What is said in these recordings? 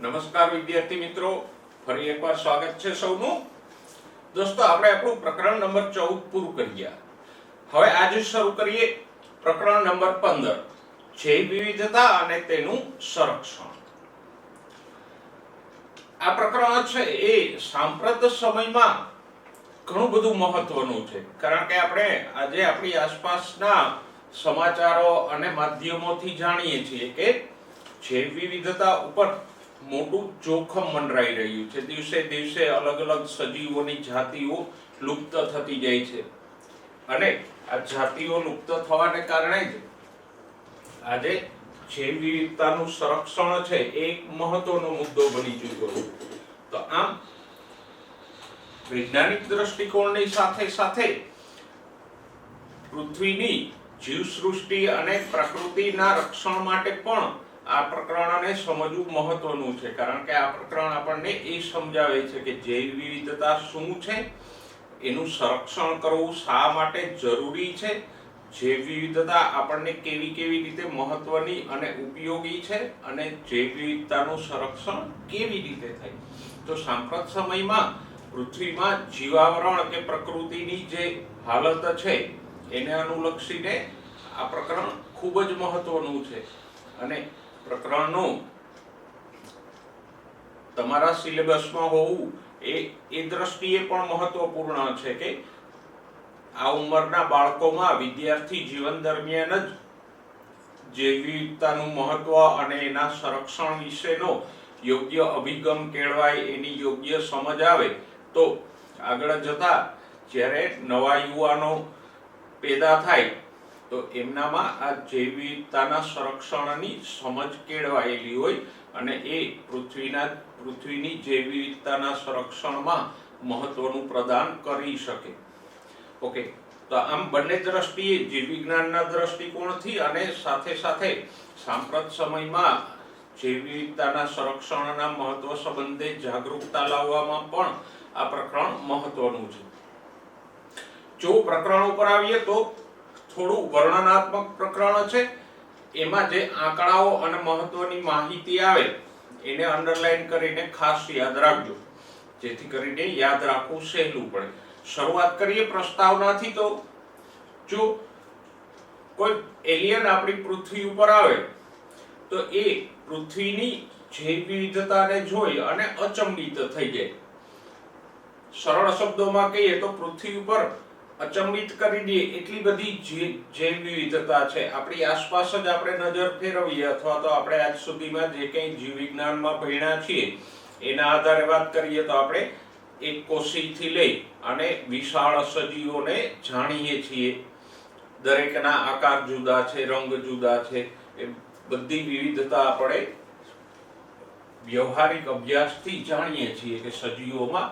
નમસ્કાર વિદ્યાર્થી મિત્રો, ફરી એકવાર સ્વાગત છે સૌનું. દોસ્તો, આપણે આપણું પ્રકરણ નંબર 14 પૂરું કરી. હવે આજે શરૂ કરીએ પ્રકરણ નંબર 15, જૈવ વિવિધતા અને તેનું સંરક્ષણ. આ પ્રકરણ છે એ સાંપ્રત સમયમાં ઘણું બધું મહત્વનું છે, કારણ કે આપણે આજે આપણી આસપાસના સમાચારો અને માધ્યમોથી જાણીએ છીએ કે જૈવ વિવિધતા ઉપર મોટું જોખમ મંડરાઈ રહ્યું છે. દિવસે દિવસે અલગ અલગ સજીવોની જાતિઓ લુપ્ત થતી જાય છે, અને આ જાતિઓ લુપ્ત થવાને કારણે જ આજે જૈવ વિવિધતાનું સંરક્ષણ છે એ એક મહત્વનો મુદ્દો બની ચૂક્યો છે. તો આમ વૈજ્ઞાનિક દ્રષ્ટિકોણની સાથે સાથે પૃથ્વીની જીવસૃષ્ટિ અને પ્રકૃતિના રક્ષણ માટે પણ આ પ્રકરણને સમજવું મહત્વનું છે, કારણ કે આ પ્રકરણ આપણને એ સમજાવે છે કે જૈવ વિવિધતા શું છે, એનું સંરક્ષણ કરવું શા માટે જરૂરી છે, જૈવ વિવિધતા આપણને કેવી કેવી રીતે મહત્વની અને ઉપયોગી છે, અને જૈવ વિવિધતાનું સંરક્ષણ કેવી રીતે થાય. તો સાંપ્રત સમયમાં પૃથ્વીમાં જીવાવરણ કે પ્રકૃતિની જે હાલત છે એને અનુલક્ષીને આ પ્રકરણ ખૂબ જ મહત્વનું છે. અને પ્રકરણનું તમારા સિલેબસમાં હોવું એ દ્રષ્ટિએ પણ મહત્વપૂર્ણ છે કે આ ઉંમરના બાળકોમાં વિદ્યાર્થી જીવન દરમિયાન જ જૈવ વિવિધતાનું મહત્વ અને એના સંરક્ષણ વિશેનો યોગ્ય અભિગમ કેળવાય, એની યોગ્ય સમજ આવે, તો આગળ જતા જ્યારે નવા યુવાનો પેદા થાય તો એમનામાં આ જૈવ વિવિધતાના સંરક્ષણની સમજ કેળવાયેલી હોય અને એ પૃથ્વીની જૈવ વિવિધતાના સંરક્ષણમાં મહત્વનું પ્રદાન કરી શકે. ઓકે, તો આમ બંને દ્રષ્ટિએ જીવ વિજ્ઞાનના દ્રષ્ટિકોણથી અને સાથે સાથે સાંપ્રત સમયમાં જૈવ વિવિધતાના સંરક્ષણના મહત્વ સંબંધે જાગૃતતા લાવવામાં પણ આ પ્રકરણ મહત્વનું છે. જો પ્રકરણ ઉપર આવીએ તો થોડું વર્ણનાત્મક પ્રકરણ છે. એમાં જે આંકડાઓ અને મહત્વની માહિતી આવે એને અંડરલાઈન કરીને ખાસ યાદ રાખજો, જેથી કરીને યાદ રાખવું સહેલું પડે. શરૂઆત કરીએ પ્રસ્તાવનાથી. તો જો કોઈ એલિયન આપણી પૃથ્વી ઉપર આવે તો એ પૃથ્વીની જૈવ વિવિધતાને જોઈ અને અચંબિત થઈ જાય. સરળ શબ્દોમાં કહીએ તો પૃથ્વી ઉપર અચંબિત કરી દે એટલી બધી જૈવ વિવિધતા છે. આપણી આસપાસ જ આપણે નજર ફેરવીએ અથવા તો આપણે આજ સુધીમાં જે કંઈ જીવ વિજ્ઞાનમાં ભણ્યા છીએ એના આધારે વાત કરીએ તો આપણે એક કોશીથી લઈ અને વિશાળ સજીવોને જાણીએ છીએ. દરેકના આકાર જુદા છે, રંગ જુદા છે. એ બધી વિવિધતા આપણે વ્યવહારિક અભ્યાસથી જાણીએ છીએ કે સજીવોમાં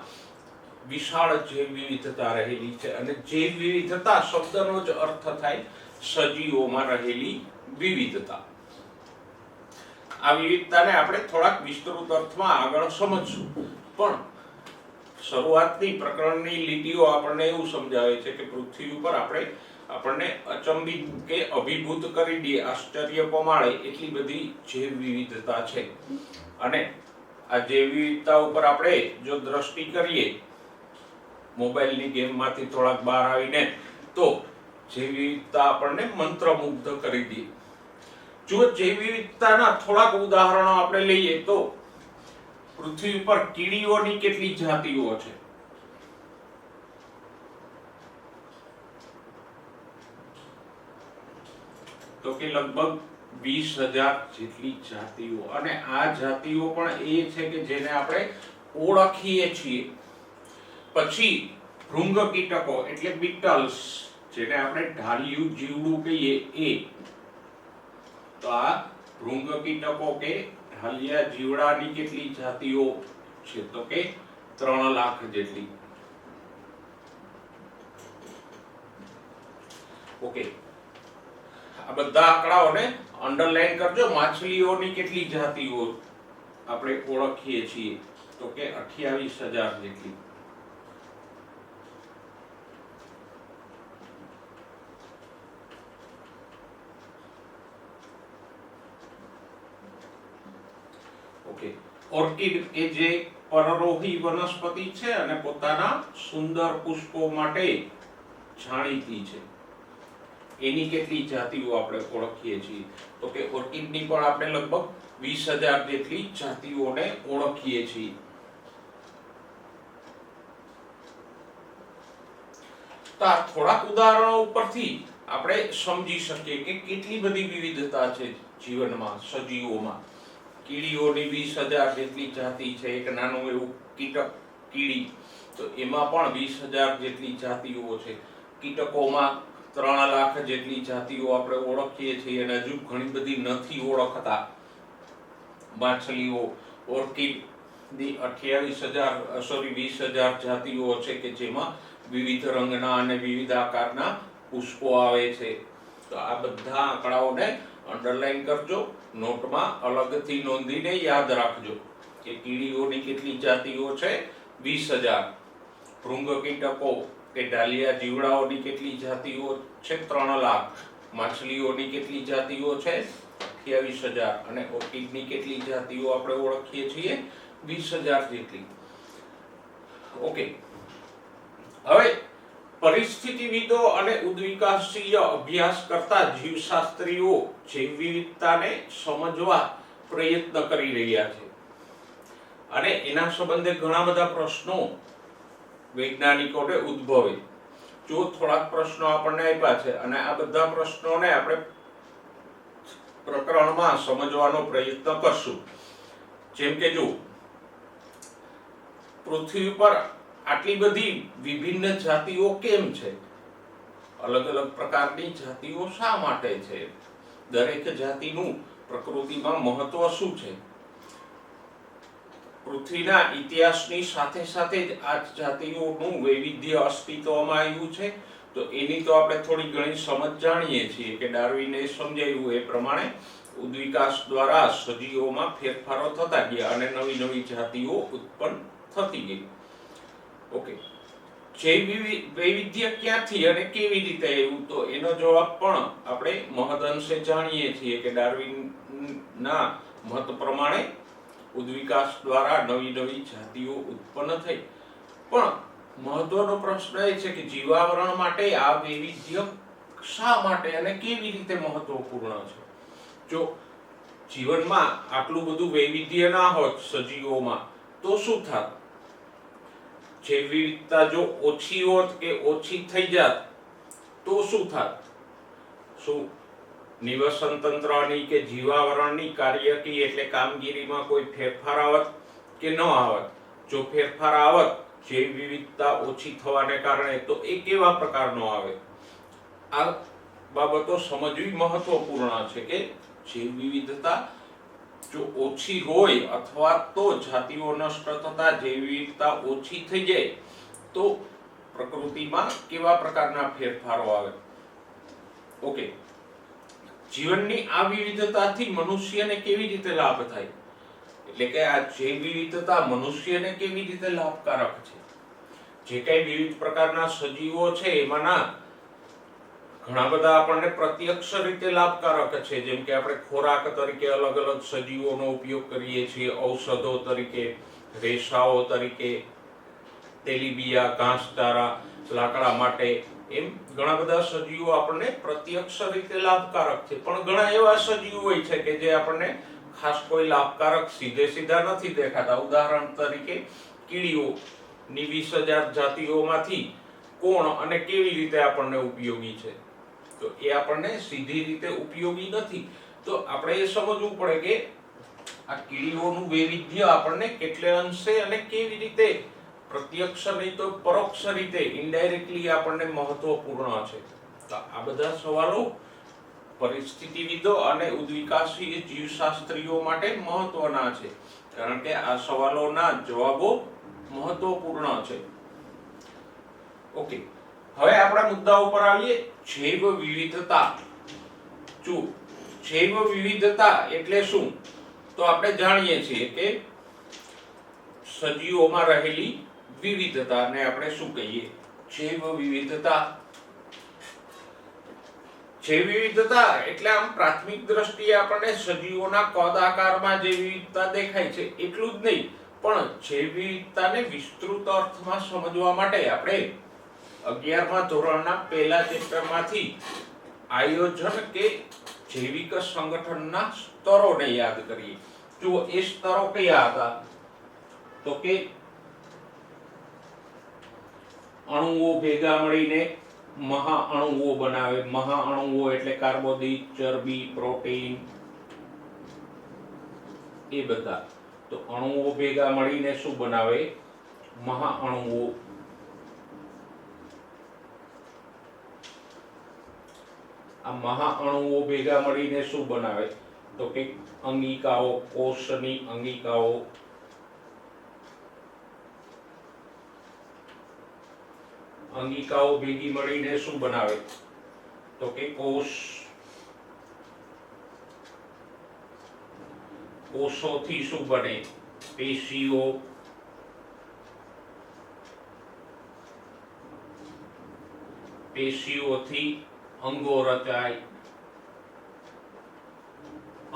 વિશાળ જૈવ વિવિધતા રહેલી છે. અને જૈવ વિવિધતા શબ્દનો જ અર્થ થાય સજીવોમાં રહેલી વિવિધતા. આ વિવિધતાને આપણે થોડાક વિસ્તૃત અર્થમાં આગળ સમજશું, પણ શરૂઆતની પ્રકરણની લીટીઓ આપણને એવું સમજાવે છે કે પૃથ્વી ઉપર આપણને અચંબિત કે અભિભૂત કરી દે, આશ્ચર્ય પમાડે એટલી બધી જૈવ વિવિધતા છે. અને આ જૈવ વિવિધતા ઉપર આપણે જો દ્રષ્ટિ કરીએ મોબાઈલની ગેમમાંથી થોડાક બહાર આવીને, તો જૈવ વિવિધતા આપણને મંત્રમુગ્ધ કરી દે. જો જૈવ વિવિધતાના થોડાક ઉદાહરણો આપણે લઈએ તો પૃથ્વી ઉપર કીડીઓની કેટલી જાતિઓ છે? તો કે લગભગ 20,000 જેટલી જાતિઓ. અને આ જાતિઓ પણ એ છે કે જેને આપણે ઓળખીએ છીએ. પછી ભૃંગ કીટકો એટલે બીટલ્સ, જેને આપણે ઢાલિયું જીવડું કહીએ એ. તો આ ભૃંગ કીટકો કે ઢાલિયા જીવડાની કેટલી જાતિઓ છે? તો કે 3 લાખ જેટલી. ઓકે, આ બધા આંકડાઓને અંડરલાઈન કરજો. માછલીઓની કેટલી જાતિઓ આપણે ઓળખીએ છીએ? તો કે 28,000 જેટલી. ઓકે, ઓર્કિડ કે જે પરરોહી વનસ્પતિ છે અને પોતાના સુંદર પુષ્પો માટે જાણીતી છે, એની કેટલી જાતિઓ આપણે ઓળખીએ છીએ? તો કે ઓર્કિડની પણ આપણે લગભગ 20,000 જેટલી જાતિઓને ઓળખીએ છીએ. તો આ થોડાક ઉદાહરણો ઉપરથી આપણે સમજી શકીએ કે કેટલી બધી વિવિધતા છે જીવનમાં, સજીવોમાં. કીડીઓની 20,000 જેટલી જાતિ છે. એક નાનું એવું કીટક કીડી, તો એમાં પણ 20,000 જેટલી જાતિઓ છે. કીટકોમાં 3 લાખ જેટલી જાતિઓ આપણે ઓળખીએ છીએ અને હજુ ઘણી બધી નથી ઓળખતા. માછલીઓ, ઓર્કિડની 20,000 જાતિઓ છે કે જેમાં વિવિધ રંગના અને વિવિધ આકારના પુષ્પો આવે છે. તો આ બધા આંકડાઓને અંડરલાઈન કરજો, નોટમાં અલગથી નોંધીને યાદ રાખજો કે કીડીઓની કેટલી જાતિઓ છે? 20,000. ભૃંગ કીટકો કે ડાલિયા જીવડાઓની કેટલી જાતિઓ છે? 3 લાખ. માછલીઓની કેટલી જાતિઓ છે? 28,000. અને ઓર્કિડની કેટલી જાતિઓ આપણે ઓળખીએ છીએ? 20,000 જેટલી. ઓકે, હવે પરિસ્થિતિવિદો અને ઉદ્વિકાસીય અભ્યાસ કરતા જીવશાસ્ત્રીઓ જૈવ વિવિધતાને સમજવા પ્રયત્ન કરી રહ્યા છે અને એના સંબંધે ઘણા બધા પ્રશ્નો વૈજ્ઞાનિકોને ઉદ્ભવે. જો થોડાક પ્રશ્નો આપણને આપ્યા છે અને આ બધા પ્રશ્નોને આપણે પ્રકરણમાં સમજવાનો પ્રયત્ન કરશું. જેમ કે જો પૃથ્વી પર આટલી બધી વિભિન્ન જાતિઓ કેમ છે? અલગ અલગ પ્રકારની જાતિઓ શા માટે છે? દરેક જાતિનું પ્રકૃતિમાં મહત્વ શું છે? પૃથ્વીના ઇતિહાસની સાથે સાથે જ આ જાતિઓનું વૈવિધ્ય અસ્તિત્વમાં આવ્યું છે. તો એની તો આપણે થોડી ઘણી સમજ જાણીએ છીએ કે ડાર્વિને સમજાવ્યું એ પ્રમાણે ઉદ્વિકાસ દ્વારા સજીવોમાં ફેરફારો થતા ગયા અને નવી નવી જાતિઓ ઉત્પન્ન થતી ગઈ. ઓકે, જૈવ વૈવિધ્ય ક્યાંથી અને કેવી રીતે આવ્યું? તો એનો જવાબ પણ આપણે મહદઅંશે જાણીએ છીએ કે ડાર્વિનના મત પ્રમાણે ઉદ્વિકાસ દ્વારા નવી નવી જાતિઓ ઉત્પન્ન થઈ. પણ મહત્વનો પ્રશ્ન એ છે કે જીવાવરણ માટે આ વૈવિધ્ય શા માટે અને કેવી રીતે મહત્વપૂર્ણ છે? જો જીવનમાં આટલું બધું વૈવિધ્ય ના હોત સજીવોમાં તો શું થાત? જૈવ વિવિધતા જો ઓછી હોત કે ઓછી થઈ જાત તો શું થાત? શું નિવસન તંત્રની કે જીવાવરણની કાર્યકી એટલે કામગીરીમાં કોઈ ફેરફાર આવત કે ન આવત? જો ફેરફાર આવત જૈવ વિવિધતા ઓછી થવાને કારણે, તો એ કેવા પ્રકારનો આવે? આ બાબતો સમજવી મહત્વપૂર્ણ છે કે જૈવ વિવિધતા જો ઓછી હોય અથવા તો જાતિઓ નષ્ટ થતા જૈવ વિવિધતા ઓછી થઈ જાય તો પ્રકૃતિમાં કેવા પ્રકારના ફેરફારો આવે. ઓકે, જીવનની આ વિવિધતાથી મનુષ્યને કેવી રીતે લાભ થાય? એટલે કે આ જૈવ વિવિધતા મનુષ્યને કેવી રીતે લાભકારક છે? જે કઈ વિવિધ પ્રકારના સજીવો છે એમાંના ઘણા બધા આપણને પ્રત્યક્ષ રીતે લાભકારક છે. જેમ કે આપણે ખોરાક તરીકે અલગ અલગ સજીવોનો ઉપયોગ કરીએ છીએ, ઔષધો તરીકે, રેસાઓ તરીકે, તેલીબિયા, ઘાસચારા, લાકડા માટે, એમ ઘણા બધા સજીવો આપણને પ્રત્યક્ષ રીતે લાભકારક છે. પણ ઘણા એવા સજીવો હોય છે કે જે આપણને ખાસ કોઈ લાભકારક સીધા નથી દેખાતા. ઉદાહરણ તરીકે કીડીઓની 20,000 જાતિઓમાંથી કોણ અને કેવી રીતે આપણને ઉપયોગી છે? તો એ આપણને સીધી રીતે ઉપયોગી નથી. તો આપણે એ સમજવું પડે કે આ કીડીઓનું વૈવિધ્ય આપણને કેટલે અંશે અને કેવી રીતે પ્રત્યક્ષ નહીં તો પરોક્ષ રીતે ઇનડાયરેક્ટલી આપણને મહત્વપૂર્ણ છે. તો આ બધા સવાલો પરિસ્થિતિવિદો અને ઉદ્વિકાસી જીવશાસ્ત્રીઓ માટે મહત્વના છે, કારણ કે આ સવાલોના જવાબો મહત્વપૂર્ણ છે. ઓકે, હવે આપણા મુદ્દા ઉપર આવીએ. જૈવ વિવિધતા. જો જૈવ વિવિધતા એટલે શું? તો આપણે જાણીએ છીએ કે સજીવોમાં રહેલી વિવિધતાને આપણે શું કહીએ? જૈવ વિવિધતા. જૈવ વિવિધતા એટલે આમ પ્રાથમિક દ્રષ્ટિએ આપણને સજીવોના કદ આકારમાં જે વિવિધતા દેખાય છે એટલું જ નહીં, પણ જૈવ વિવિધતાને વિસ્તૃત અર્થમાં સમજવા માટે આપણે 11મા ધોરણના પહેલા ચેપ્ટરમાંથી આયોજન કે જૈવિક સંગઠનના સ્તરોને યાદ કરીએ. જો એ સ્તરો કયા હતા? તો કે અણુઓ ભેગા મળીને મહાઅણુઓ બનાવે. મહાઅણુઓ એટલે કાર્બોદિત, ચરબી, પ્રોટીન એ બધા. તો અણુઓ ભેગા મળીને શું બનાવે? મહાઅણુઓ. આ મહાઅણુઓ ભેગા મળીને શું બનાવે? તો કે અંગિકાઓ, કોષની અંગિકાઓ. અંગિકાઓ ભેગી મળીને શું બનાવે? તો કે કોષ. કોષોથી શું બને? પેશીઓ. પેશીઓથી અંગો રચાય.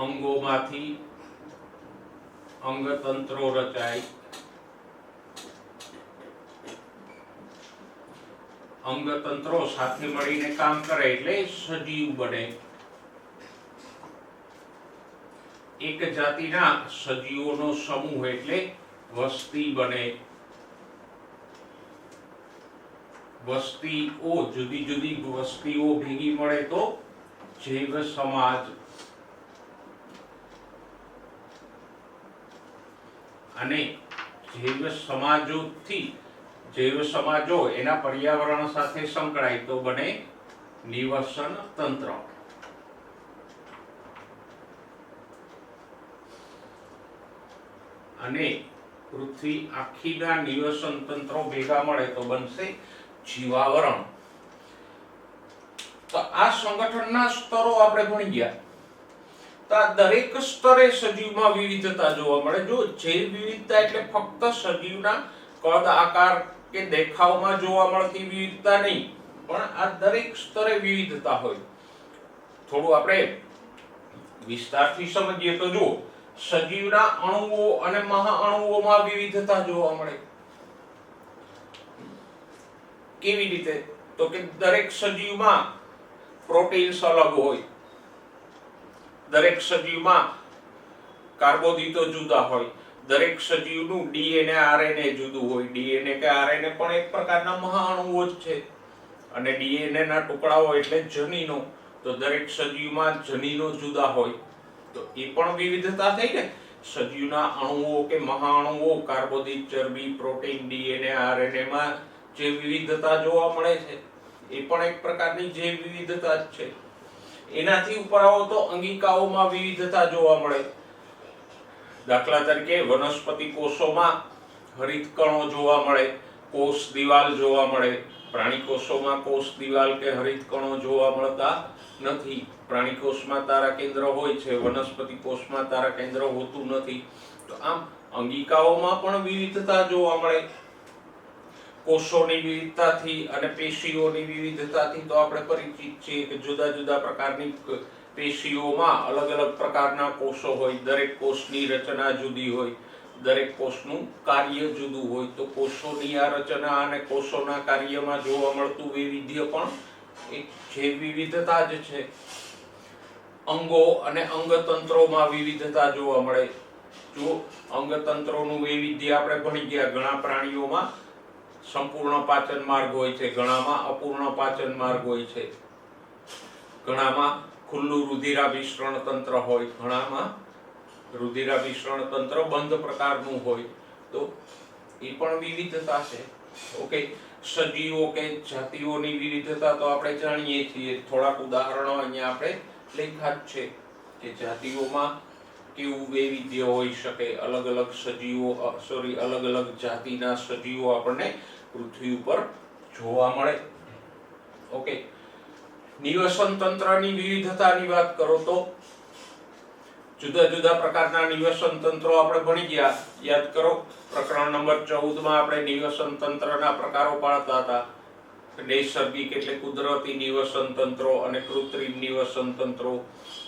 અંગોમાંથી અંગતંત્રો રચાય. અંગતંત્રો સાથે મળીને કામ કરે એટલે સજીવ બને. એક જાતિના સજીવોનો સમૂહ એટલે વસ્તી બને. વસ્તીઓ, જુદી જુદી વસ્તીઓ ભેગી મળે તો જૈવ સમાજ. અને જૈવ સમાજો એના પર્યાવરણ સાથે સંકળાય તો બને નિવસન તંત્ર. અને પૃથ્વી આખીના નિવસન તંત્રો ભેગા મળે તો બનશે જીવાવરણ. તો આ સંગઠનના સ્તરો આપણે ભણી ગયા. તો આ દરેક સ્તરે સજીવમાં વિવિધતા જોવા મળે. જો જૈવ વિવિધતા એટલે ફક્ત સજીવના કદ, આકાર કે દેખાવમાં જોવા મળતી વિવિધતા નહીં, પણ આ દરેક સ્તરે વિવિધતા હોય. થોડું આપણે વિસ્તારથી સમજીએ તો જુઓ, સજીવના અણુઓ અને મહાઅણુઓમાં વિવિધતા જોવા મળે. કેવી રીતે? તો કે દરેક સજીવમાં પ્રોટીન્સ અલગ હોય. દરેક સજીવમાં કાર્બોદિતો જુદા હોય. દરેક સજીવનું ડીએનએ, આરએનએ જુદું હોય. ડીએનએ કે આરએનએ પણ એક પ્રકારના મહાઅણુઓ જ છે. અને ડીએનએ ના ટુકડાઓ એટલે જનીનો. તો દરેક સજીવમાં જનીનો જુદા હોય. તો એ પણ વિવિધતા થઈ ને. સજીવના અણુઓ કે મહાઅણુઓ, કાર્બોદિત, ચરબી, પ્રોટીન, ડીએનએ, આરએનએ માં જે વિવિધતા જોવા મળે છે એ પણ એક પ્રકારની જૈવ વિવિધતા જ છે. એનાથી ઉપર આવો તો અંગિકાઓમાં વિવિધતા જોવા મળે. દાખલા તરીકે વનસ્પતિ કોષોમાં હરિતકણો જોવા મળે, કોષ દિવાલ જોવા મળે. પ્રાણી કોષોમાં કોષ દિવાલ કે હરિતકણો જોવા મળતા નથી. પ્રાણી કોષમાં તારા કેન્દ્ર હોય છે, વનસ્પતિ કોષમાં તારા કેન્દ્ર હોતું નથી. તો આમ અંગિકાઓમાં પણ વિવિધતા જોવા મળે. કોષોની વિવિધતાથી અને પેશીઓની વિવિધતાથી તો આપણે પરિચિત છીએ કે જુદા જુદા પ્રકારની પેશીઓમાં અલગ અલગ પ્રકારના કોષો હોય. દરેક કોષની રચના જુદી હોય, દરેક કોષનું કાર્ય જુદું હોય. તો કોષોની આ રચના અને કોષોના કાર્યમાં જોવા મળતું વૈવિધ્ય પણ એક જૈવ વિવિધતા જ છે. અંગો અને અંગતંત્રોમાં વિવિધતા જોવા મળે. જો અંગતંત્રોનું વૈવિધ્ય આપણે ભણી ગયા. ઘણા પ્રાણીઓમાં સંપૂર્ણ પાચન માર્ગ હોય છે, ઘણામાં અપૂર્ણ પાચન માર્ગ હોય છે, ઘણામાં ખુલ્લું રુધિરાભિસરણ તંત્ર હોય, ઘણામાં રુધિરાભિસરણ તંત્ર બંધ પ્રકારનું હોય. તો એ પણ વિવિધતા છે. ઓકે, સજીવો કે જાતિઓની વિવિધતા તો આપણે જાણીએ છીએ. થોડાક ઉદાહરણો અહીંયા આપણે લખ્યા જ છે કે જાતિઓમાં કેવું વૈવિધ્ય હોઈ શકે. અલગ અલગ સજીવો અલગ અલગ જાતિના સજીવો આપણને પૃથ્વી ઉપર જોવા મળે. ઓકે, નિવસન તંત્રની વિવિધતાની વાત કરો તો જુદા જુદા પ્રકારના નિવસન તંત્રો આપણે ભણી ગયા. યાદ કરો, પ્રકરણ નંબર 14 માં આપણે નિવસન તંત્રના પ્રકારો પાડતા હતા. નૈસર્ગિક એટલે કુદરતી નિવસન તંત્રો અને કૃત્રિમ નિવસન તંત્રો,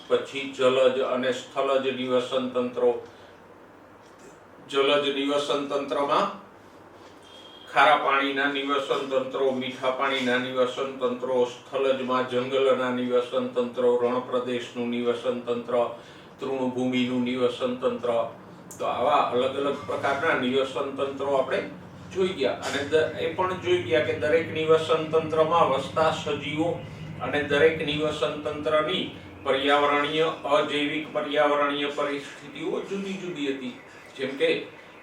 પછી જલજ અને સ્થલજ નિવસન તંત્રો. જલજ નિવસન તંત્રમાં ખારા પાણીના નિવસન તંત્રો, મીઠા પાણીના નિવસન તંત્રો, સ્થલજમાં જંગલના નિવસન તંત્રો, રણ પ્રદેશનું નિવસન તંત્ર, તૃણભૂમિનું નિવસન તંત્ર. તો આવા અલગ અલગ પ્રકારના નિવસન તંત્રો આપણે જોઈ ગયા અને એ પણ જોઈ ગયા કે દરેક નિવસન તંત્રમાં વસતા સજીવો અને દરેક નિવસન તંત્રની પર્યાવરણીય અજૈવિક પર્યાવરણીય પરિસ્થિતિઓ જુદી જુદી હતી. જેમ કે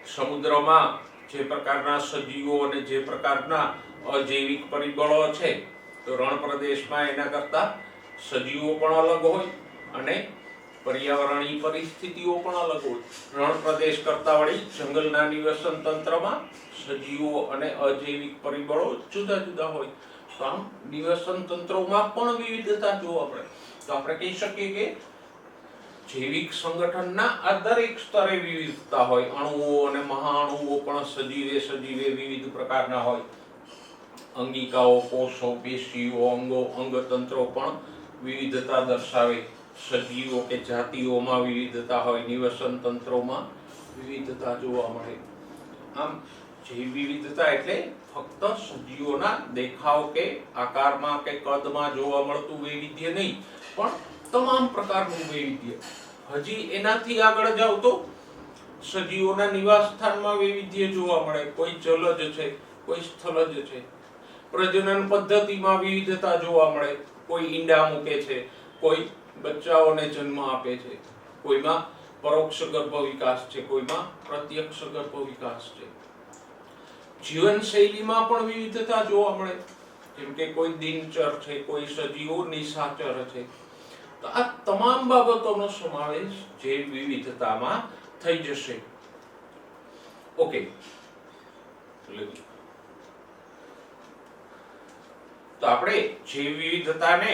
સમુદ્રમાં જે પ્રકારના સજીવો અને જે પ્રકારના અજૈવિક પરિબળો છે, તો રણ પ્રદેશમાં એના કરતા સજીવો પણ અલગ હોય અને પર્યાવરણીય પરિસ્થિતિઓ પણ અલગ હોય. રણ પ્રદેશ કરતા વળી જંગલના નિવસન તંત્રમાં સજીવો અને અજૈવિક પરિબળો જુદા જુદા હોય. તો આમ નિવસન તંત્રોમાં પણ વિવિધતા જોવા મળે. તો આપણે કહી શકીએ કે જૈવિક સંગઠનના આ દરેક સ્તરે વિવિધતા હોય. અણુઓ અને મહાઅણુઓ પણ સજીવે વિવિધ પ્રકારના હોય. અંગિકાઓ, કોષો, પેશીઓ, અંગો, અંગતંત્રો પણ વિવિધતા દર્શાવે. સજીવો કે જાતિઓમાં વિવિધતા હોય, નિવસન તંત્રોમાં વિવિધતા જોવા મળે. આમ જૈવ વિવિધતા એટલે ફક્ત સજીવોના દેખાવ કે આકારમાં કે કદમાં જોવા મળતું વૈવિધ્ય નહીં, પણ તમામ પ્રકારનું વૈવિધ્ય. હજી એનાથી આગળ જાવ તો સજીવોના નિવાસ સ્થાનમાં વૈવિધ્ય જોવા મળે. કોઈ જલજ છે, કોઈ સ્થલજ છે. પ્રજનન પદ્ધતિમાં વિવિધતા જોવા મળે. કોઈ ઈંડા મૂકે છે, કોઈ બચ્ચાઓને જન્મ આપે છે. કોઈમાં પરોક્ષ ગર્ભ વિકાસ છે, કોઈમાં પ્રત્યક્ષ ગર્ભ વિકાસ છે. જીવનશૈલીમાં પણ વિવિધતા જોવા મળે. જેમ કે કોઈ દિનચર છે, કોઈ સજીવો નિશાચર છે. તો આ તમામ બાબતોનો સમાવેશ જૈવ વિવિધતામાં થઈ જશે. ઓકે, તો આપણે જૈવ વિવિધતાને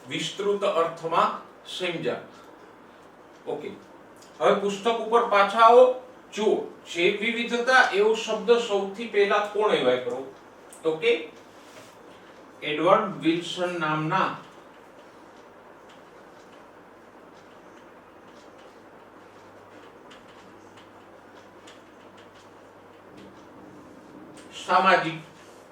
વિસ્તૃત અર્થમાં સમજ્યા. ઓકે, હવે પુસ્તક ઉપર પાછા આવો. જુઓ, જૈવ વિવિધતા એવો શબ્દ સૌથી પહેલા કોણે વાપર્યો? તો કે એડવર્ડ વિલ્સન નામના સામાજિક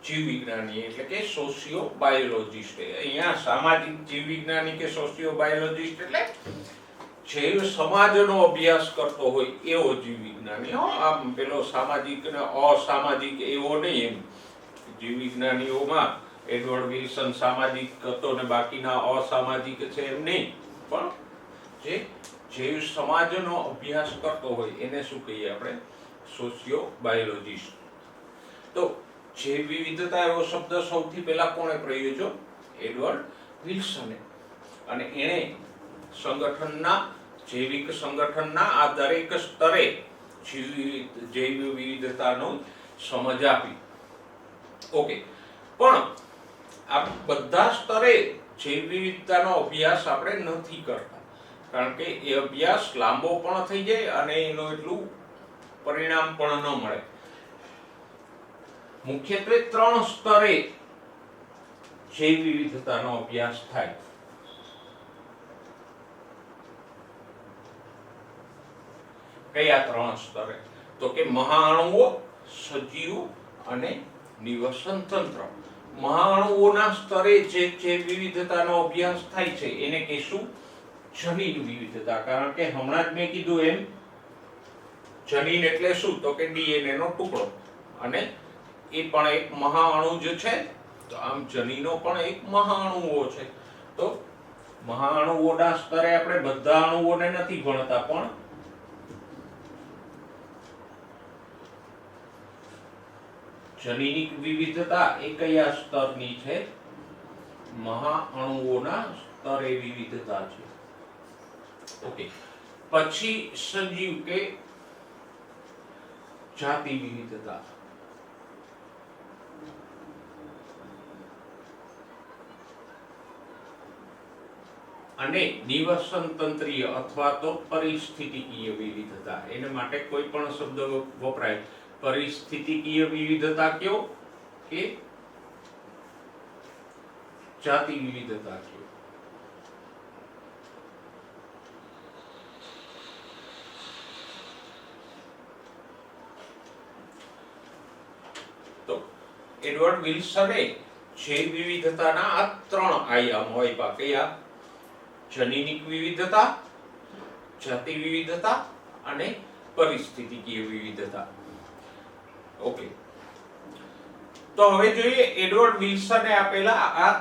જીવ વિજ્ઞાની એટલે કે સોશિયો બાયોલોજિસ્ટ. અહીંયા સામાજિક જીવ વિજ્ઞાની કે સોશિયો બાયોલોજિસ્ટ એટલે જૈવ સમાજનો અભ્યાસ કરતો હોય એવો જીવ વિજ્ઞાની. આમ પેલો સામાજિક ને અસામાજિક એવો નહીં. એમ જીવ વિજ્ઞાનીઓમાં એડવર્ડ વિલ્સન સામાજિક હતો ને બાકીના અસામાજિક છે એમ નહીં, પણ જે જૈવ સમાજનો અભ્યાસ કરતો હોય એને શું કહીએ આપણે? Socio biologist. તો જૈવ વિવિધતા એવો શબ્દ સૌથી પહેલા કોણે પ્રયોજ્યો? એડવર્ડ વિલ્સને. અને એણે સંગઠનના જૈવિક સંગઠનના આ દરેક સ્તરે જૈવ વિવિધતાનો સમજ આપી. ઓકે, પણ આ બધા સ્તરે જૈવ વિવિધતાનો અભ્યાસ આપણે નથી કરતા, કારણ કે એ અભ્યાસ લાંબો પણ થઈ જાય અને એનું એટલું પરિણામ પણ ન મળે. મુખ્યત્વે 3 સ્તરે જૈવ વિવિધતાનો અભ્યાસ થાય. કયા 3 સ્તરે? તો કે મહાઅણુઓ, સજીવો અને નિવસન તંત્ર. મહાઅણુઓના સ્તરે જે જૈવ વિવિધતાનો અભ્યાસ થાય છે એને કહીશું જનીન વિવિધતા. કારણ કે હમણાં જ મેં કીધું એમ, જનીન એટલે શું? તો કે ડીએનએ નો ટુકડો, અને એ પણ એક મહાઅણુ જ છે. તો આમ જનીનો પણ એક મહાઅણુઓ છે. તો મહાઅણુઓના સ્તરે આપણે બધા અણુઓને નથી ભણતા, પણ જનીનિક વિવિધતા એ કયા સ્તરની છે? મહાઅણુઓના સ્તરે વિવિધતા છે. ઓકે, પછી સજીવ કે જાતિ વિવિધતા. અને નિવસન તંત્રીય અથવા તો પરિસ્થિતિકીય વિવિધતા. એને માટે કોઈ પણ શબ્દ વપરાય. પરિસ્થિતિકીય વિવિધતા કયો? કે જાતિ વિવિધતા છે. તો એડવર્ડ વિલ્સને જૈવ વિવિધતાના આ 3 આયામો આપ્યા. કયા? જનીનિક વિવિધતા, જાતિ વિવિધતા અને પરિસ્થિતિકીય વિવિધતા. ઓકે, તો હવે જોઈએ એડવર્ડ વિલ્સને આપેલા આ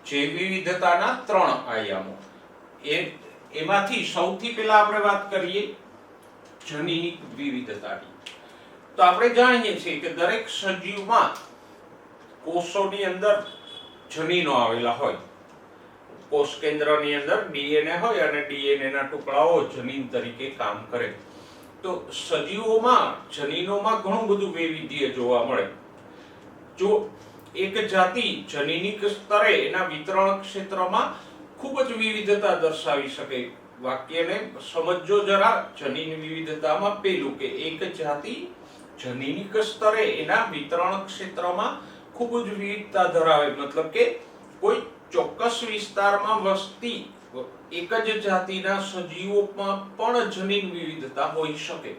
જૈવ વિવિધતાના 3 આયામો. એમાંથી સૌથી પહેલા આપણે વાત કરીએ જનીનિક વિવિધતાની. તો આપણે જાણીએ છીએ કે દરેક સજીવમાં કોષોની અંદર જનીનો આવેલા હોય. કોષ કેન્દ્રની અંદર ડીએનએ હોય અને ડીએનએ ના ટુકડાઓ જનીન તરીકે કામ કરે. તો સજીવોમાં જનીનોમાં ઘણું બધું વૈવિધ્ય જોવા મળે. જો એક જાતિ જનીનિક સ્તરે એના વિતરણ ક્ષેત્રમાં ખૂબ જ વિવિધતા દર્શાવી શકે. વાક્યને સમજો જરા. જનીન વિવિધતામાં પેલું કે એક જાતિ જનીનિક સ્તરે એના વિતરણ ક્ષેત્રમાં ખૂબ જ વિવિધતા ધરાવે. મતલબ કે કોઈ ચોક્કસ વિસ્તારમાં વસતી એક જ જાતિના સજીવોમાં પણ જનીન વિવિધતા હોઈ શકે.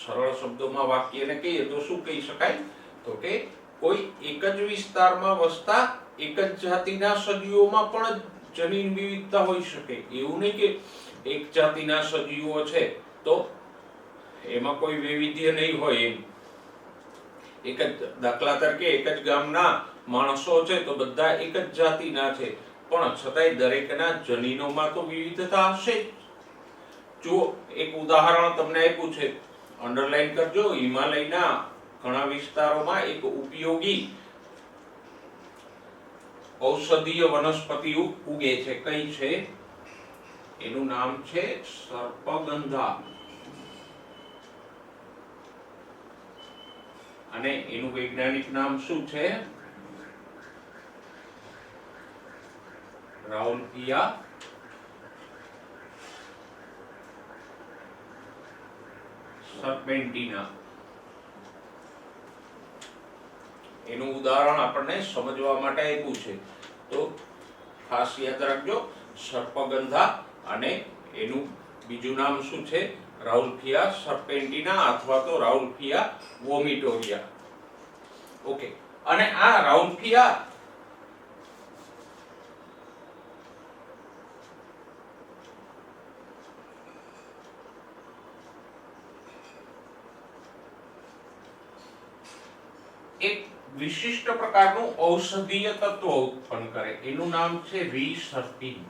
સરળ શબ્દોમાં વાક્યને કહીએ તો શું કહી શકાય? તો કે કોઈ એક જ વિસ્તારમાં વસતા એક જ જાતિના સજીવોમાં પણ જનીન વિવિધતા હોઈ શકે. એવું નહીં કે એક જાતિના સજીવો છે તો એમાં કોઈ વૈવિધ્ય નહીં હોય. એમ એક જ દાખલા તરીકે એક જ ગામના માણસો છે તો બધા એક જ જાતિના છે, પણ છતાંય દરેકના જનીનોમાં તો વિવિધતા હશે. જો એક ઉદાહરણ તમને આપ્યું છે, અંડરલાઈન કરજો. હિમાલયના ઘણા વિસ્તારોમાં એક ઉપયોગી ઔષધીય વનસ્પતિ ઉગે છે. કઈ છે? એનું નામ છે સર્પગંધા. અને એનું વૈજ્ઞાનિક નામ શું છે? રાઉલ્ફિયા સર્પેન્ટિના. એનું ઉદાહરણ આપણને સમજવા માટે આપ્યું છે, તો ખાસ યાદ રાખજો. સર્પગંધા અને એનું બીજું નામ શું છે? રાઉલ્ફિયા સર્પેન્ટિના અથવા તો રાઉલ્ફિયા વોમિટોરિયા. ઓકે, અને આ રાઉલ્ફિયા એક વિશિષ્ટ પ્રકારનું ઔષધીય તત્વ ઉત્પન્ન કરે. એનું નામ છે રિસર્પિન.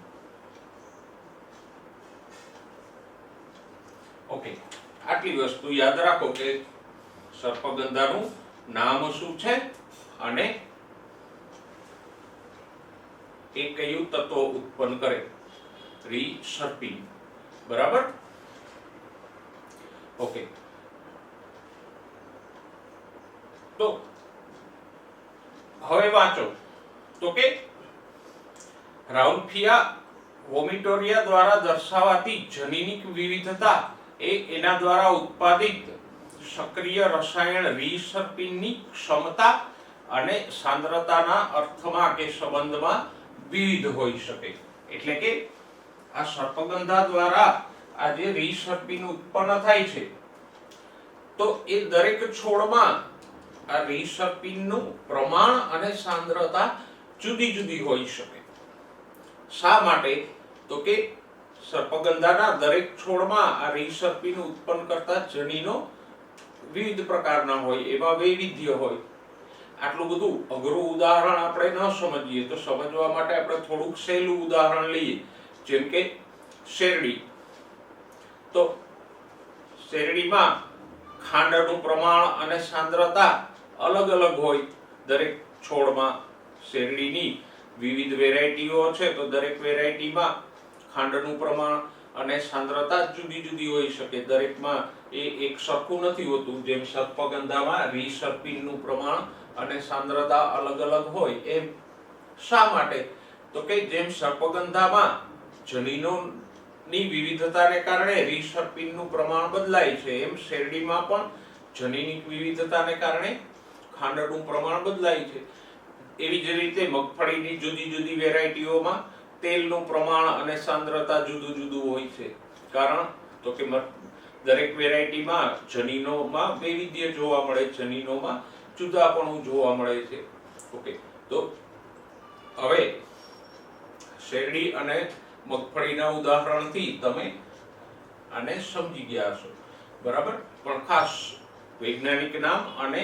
ઓકે, આટલી વસ્તુ યાદ રાખો કે સર્પગંધાનું નામ શું છે અને એ કયું તત્વ ઉત્પન્ન કરે? રિસર્પિન. બરાબર? ઓકે, તો હવે વાંચો. તો કે રાઉલ્ફિયા વોમિટોરિયા દ્વારા દર્શાવાતી જનીનિક વિવિધતા એ એના દ્વારા ઉત્પાદિત સક્રિય રસાયણ રિસર્પિનની ક્ષમતા અને સાંદ્રતાના અર્થમાં કે સંબંધમાં વિવિધ હોઈ શકે. એટલે કે આ સર્પગંધા દ્વારા આ જે રિસર્પિન ઉત્પન્ન થાય છે તો એ દરેક છોડમાં આ રિસર્પિનનું પ્રમાણ અને સાંદ્રતા જુદી જુદી હોઈ શકે. શા માટે? તો કે સર્પગંધાના દરેક છોડમાં આ રિસર્પિન ઉત્પન્ન કરતા જનીનો વિવિધ પ્રકારના હોય, એમાં વૈવિધ્ય હોય. આટલું બધું અઘરું ઉદાહરણ આપણે ન સમજીએ તો સમજવા માટે આપણે થોડુંક સહેલું ઉદાહરણ લઈએ. જેમ કે શેરડી. તો શેરડીમાં ખાંડનું પ્રમાણ અને સાંદ્રતા અલગ અલગ હોય દરેક છોડમાં. શેરડીની વિવિધ વેરાયટીઓ છે તો દરેક વેરાયટીમાં ખાંડનું પ્રમાણ અને સાંદ્રતા જુદી જુદી હોઈ શકે. દરેકમાં એ એક સરખું નથી હોતું. જેમ સર્પગંધામાં રિસર્પિનનું પ્રમાણ અને સાંદ્રતા અલગ અલગ હોય એમ. શા માટે? તો કે જેમ સર્પગંધામાં જનીનોની વિવિધતાને કારણે રિસર્પિનનું પ્રમાણ બદલાય છે, એમ શેરડીમાં પણ જનીનિક વિવિધતાને કારણે ખાંડનું પ્રમાણ બદલાય છે. એવી જ રીતે મગફળીની જુદી જુદી વેરાયટીઓમાં તેલનું પ્રમાણ અને સાંદ્રતા જુદું જુદું હોય છે. કારણ તો કે દરેક વેરાયટીમાં જનીનોમાં વૈવિધ્ય જોવા મળે, જનીનોમાં જુદાપણું જોવા મળે છે. ઓકે, તો હવે શેરડી અને મગફળીના ઉદાહરણથી તમે આને સમજી ગયા છો, બરાબર. પણ ખાસ વૈજ્ઞાનિક નામ અને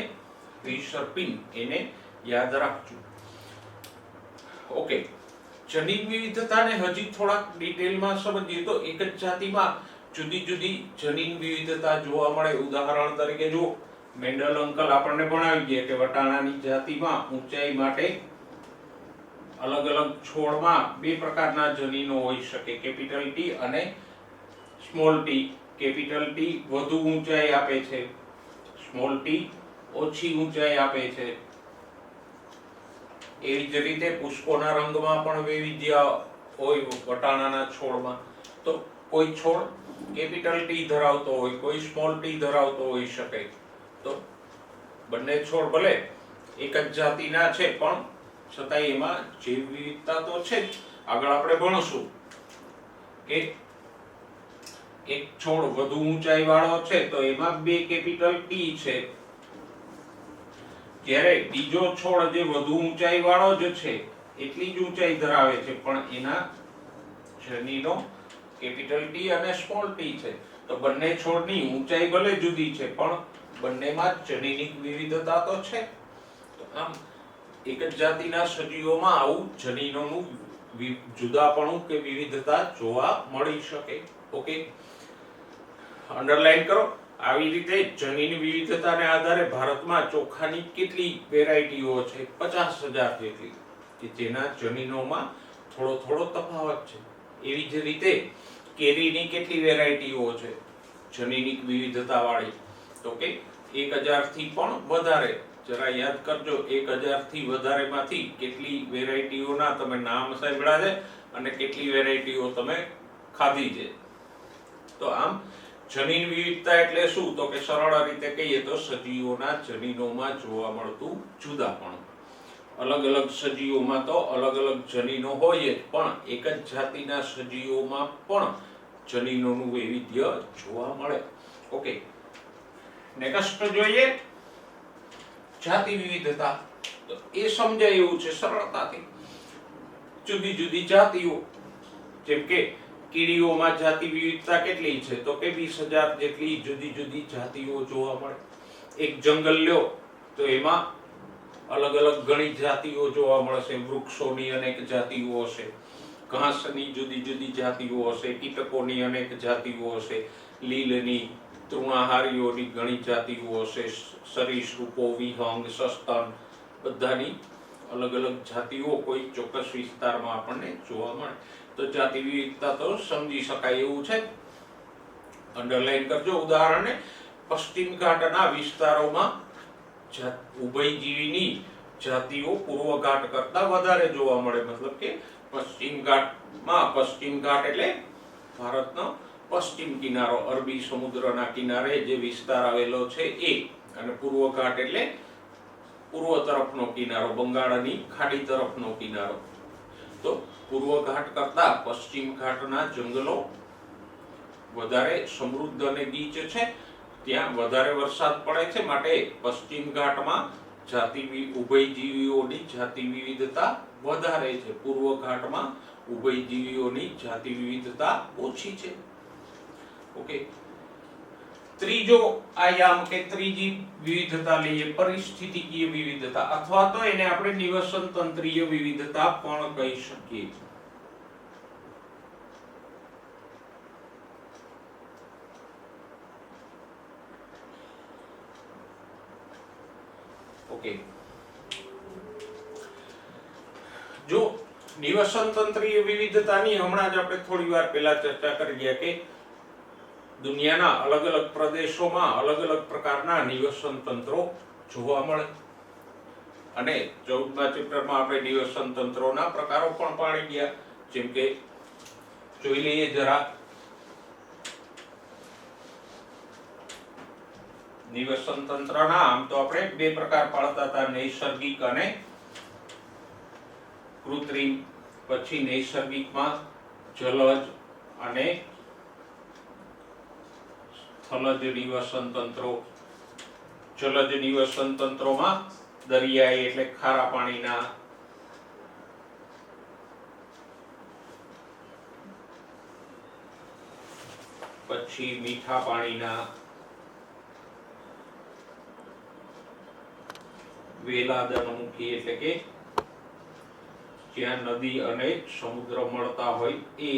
રિસર્પિન એને યાદ રાખજો. ઓકે, જનીન વિવિધતાને હજી થોડાક ડિટેલમાં સમજીએ તો એક જ જાતિમાં જુદી જુદી જનીન વિવિધતા જોવા મળે. ઉદાહરણ તરીકે જો મેન્ડલ અંકલ આપણને ભણાવી ગયા કે વટાણાની જાતિમાં ઊંચાઈ માટે અલગ અલગ છોડમાં બે પ્રકારના જનીનો હોઈ શકે, કેપિટલ ટી અને સ્મોલ ટી. કેપિટલ ટી વધુ ઊંચાઈ આપે છે, સ્મોલ ટી ઓછી ઊંચાઈ આપે છે. એવી જ રીતે પુષ્પોના રંગમાં પણ વૈવિધ્ય હોય વટાણાના છોડમાં. તો કોઈ છોડ કેપિટલ ટી ધરાવતો હોય, કોઈ સ્મોલ ટી ધરાવતો હોઈ શકે. તો બંને છોડ ભલે એક જ જાતિના છે પણ છતાંય એમાં જૈવ વિવિધતા તો છે જ. આગળ આપણે ભણશું કે એક છોડ વધુ ઊંચાઈ વાળો છે તો એમાં બે કેપિટલ ટી છે, જ્યારે બીજો છોડ જે વધુ ઊંચાઈ વાળો જ છે એટલી જ ઊંચાઈ ધરાવે છે પણ એના જનીનો કેપિટલ ટી અને સ્મોલ ટી છે. તો બંને છોડની ઊંચાઈ ભલે જુદી છે પણ બંનેમાં જનીનિક વિવિધતા તો છે. તો આમ એક જ જાતિના સજીવોમાં આવું જનીનોનું જુદાપણું કે વિવિધતા જોવા મળી શકે. ઓકે, અંડરલાઈન કરો. આવી રીતે જનીન વિવિધતાને આધારે ભારતમાં ચોખાની કેટલી વેરાયટીઓ છે? 50,000 જેટલી, કે જેના જનીનોમાં થોડો થોડો તફાવત છે. એવી જ રીતે કેરીની કેટલી વેરાયટીઓ છે જનીનિક વિવિધતા વાળી? તો કે 1,000 થી પણ વધારે. જરા યાદ કરજો, 1,000 થી વધારેમાંથી કેટલી વેરાયટીઓના તમે નામ સાંભળ્યા છે અને કેટલી વેરાયટીઓ તમે ખાધી છે. તો આમ જનીન વિવિધતા એટલે શું? તો કે સરળ રીતે કહીએ તો સજીવોના જનીનોમાં જોવા મળતું જુદાપણું. અલગ અલગ સજીવોમાં તો અલગ અલગ જનીનો હોય જ, પણ એક જ જાતિના સજીવોમાં પણ જનીનોનું વૈવિધ્ય જોવા મળે. ઓકે, નેક્સ્ટ જોઈએ જાતિ વિવિધતા. તો એ સમજાય એવું છે સરળતાથી. જુદી જુદી જાતિઓ, જેમ કે કીડીઓમાં જાતિ વિવિધતા કેટલી છે? તો કે 20,000 જેટલી જુદી જુદી જાતિઓ જોવા મળે. એક જંગલ લ્યો તો એમાં અલગ અલગ ઘણી જાતિઓ જોવા મળશે. વૃક્ષોની અનેક જાતિઓ હશે, ઘાસની જુદી જુદી જાતિઓ હશે, કીટકોની અનેક જાતિઓ હશે, લીલની, તૃણાહારીઓની ઘણી જાતિઓ હશે, સરીસૃપો, વિહંગ, સસ્તન, બધાની અલગ અલગ જાતિઓ કોઈ ચોક્કસ વિસ્તારમાં આપણને જોવા મળે. તો જાતિ વિવિધતા તો સમજી શકાય એવું છે. અંડરલાઈન કરજો ઉદાહરણને. પશ્ચિમ ઘાટના વિસ્તારોમાં ઉભયજીવીની જાતિઓ પૂર્વ ઘાટ કરતા વધારે જોવા મળે. મતલબ કે પશ્ચિમ ઘાટ એટલે ભારતનો પશ્ચિમ કિનારો, અરબી સમુદ્રના કિનારે જે વિસ્તાર આવેલો છે એ, અને પૂર્વ ઘાટ એટલે પૂર્વ તરફનો કિનારો, બંગાળની ખાડી તરફનો કિનારો. તો પૂર્વ ઘાટ કરતા પશ્ચિમ ઘાટના જંગલો વધારે સમૃદ્ધ અને ગીચ છે, ત્યાં વધારે વરસાદ પડે છે, માટે પશ્ચિમ ઘાટમાં ઉભયજીવીઓની જાતિ વિવિધતા વધારે છે. પૂર્વ ઘાટમાં ઉભયજીવીઓની જાતિ વિવિધતા ઓછી છે. ઓકે, ત્રીજો આયામ કે ત્રીજી વિવિધતા લઈએ પરિસ્થિતિકીય વિવિધતા, અથવા તો એને આપણે નિવસન તંત્રીય વિવિધતા પણ કહી શકીએ. ઓકે, જો નિવસન તંત્રીય વિવિધતાની હમણાં જ આપણે થોડી વાર પહેલા ચર્ચા કરી ગયા કે દુનિયાના અલગ અલગ પ્રદેશોમાં અલગ અલગ પ્રકારના નિવસન તંત્રો જોવા મળે. અને 14મા ચેપ્ટરમાં આપણે નિવસન તંત્રોના પ્રકારો પણ પાડી ગયા. જેમ કે જોઈ લઈએ જરા નિવસન તંત્રના. આમ તો આપણે બે પ્રકાર પાડતા હતા, નૈસર્ગિક અને કૃત્રિમ, પછી નૈસર્ગિકમાં જલજ અને સ્થલજ નિવસન તંત્રો. જલજ નિવસન તંત્રોમાં દરિયાઈ એટલે ખારા પાણીના, પછી મીઠા પાણીના, વેલાદનમુખી એટલે કે જ્યાં નદી અને સમુદ્ર મળતા હોય એ.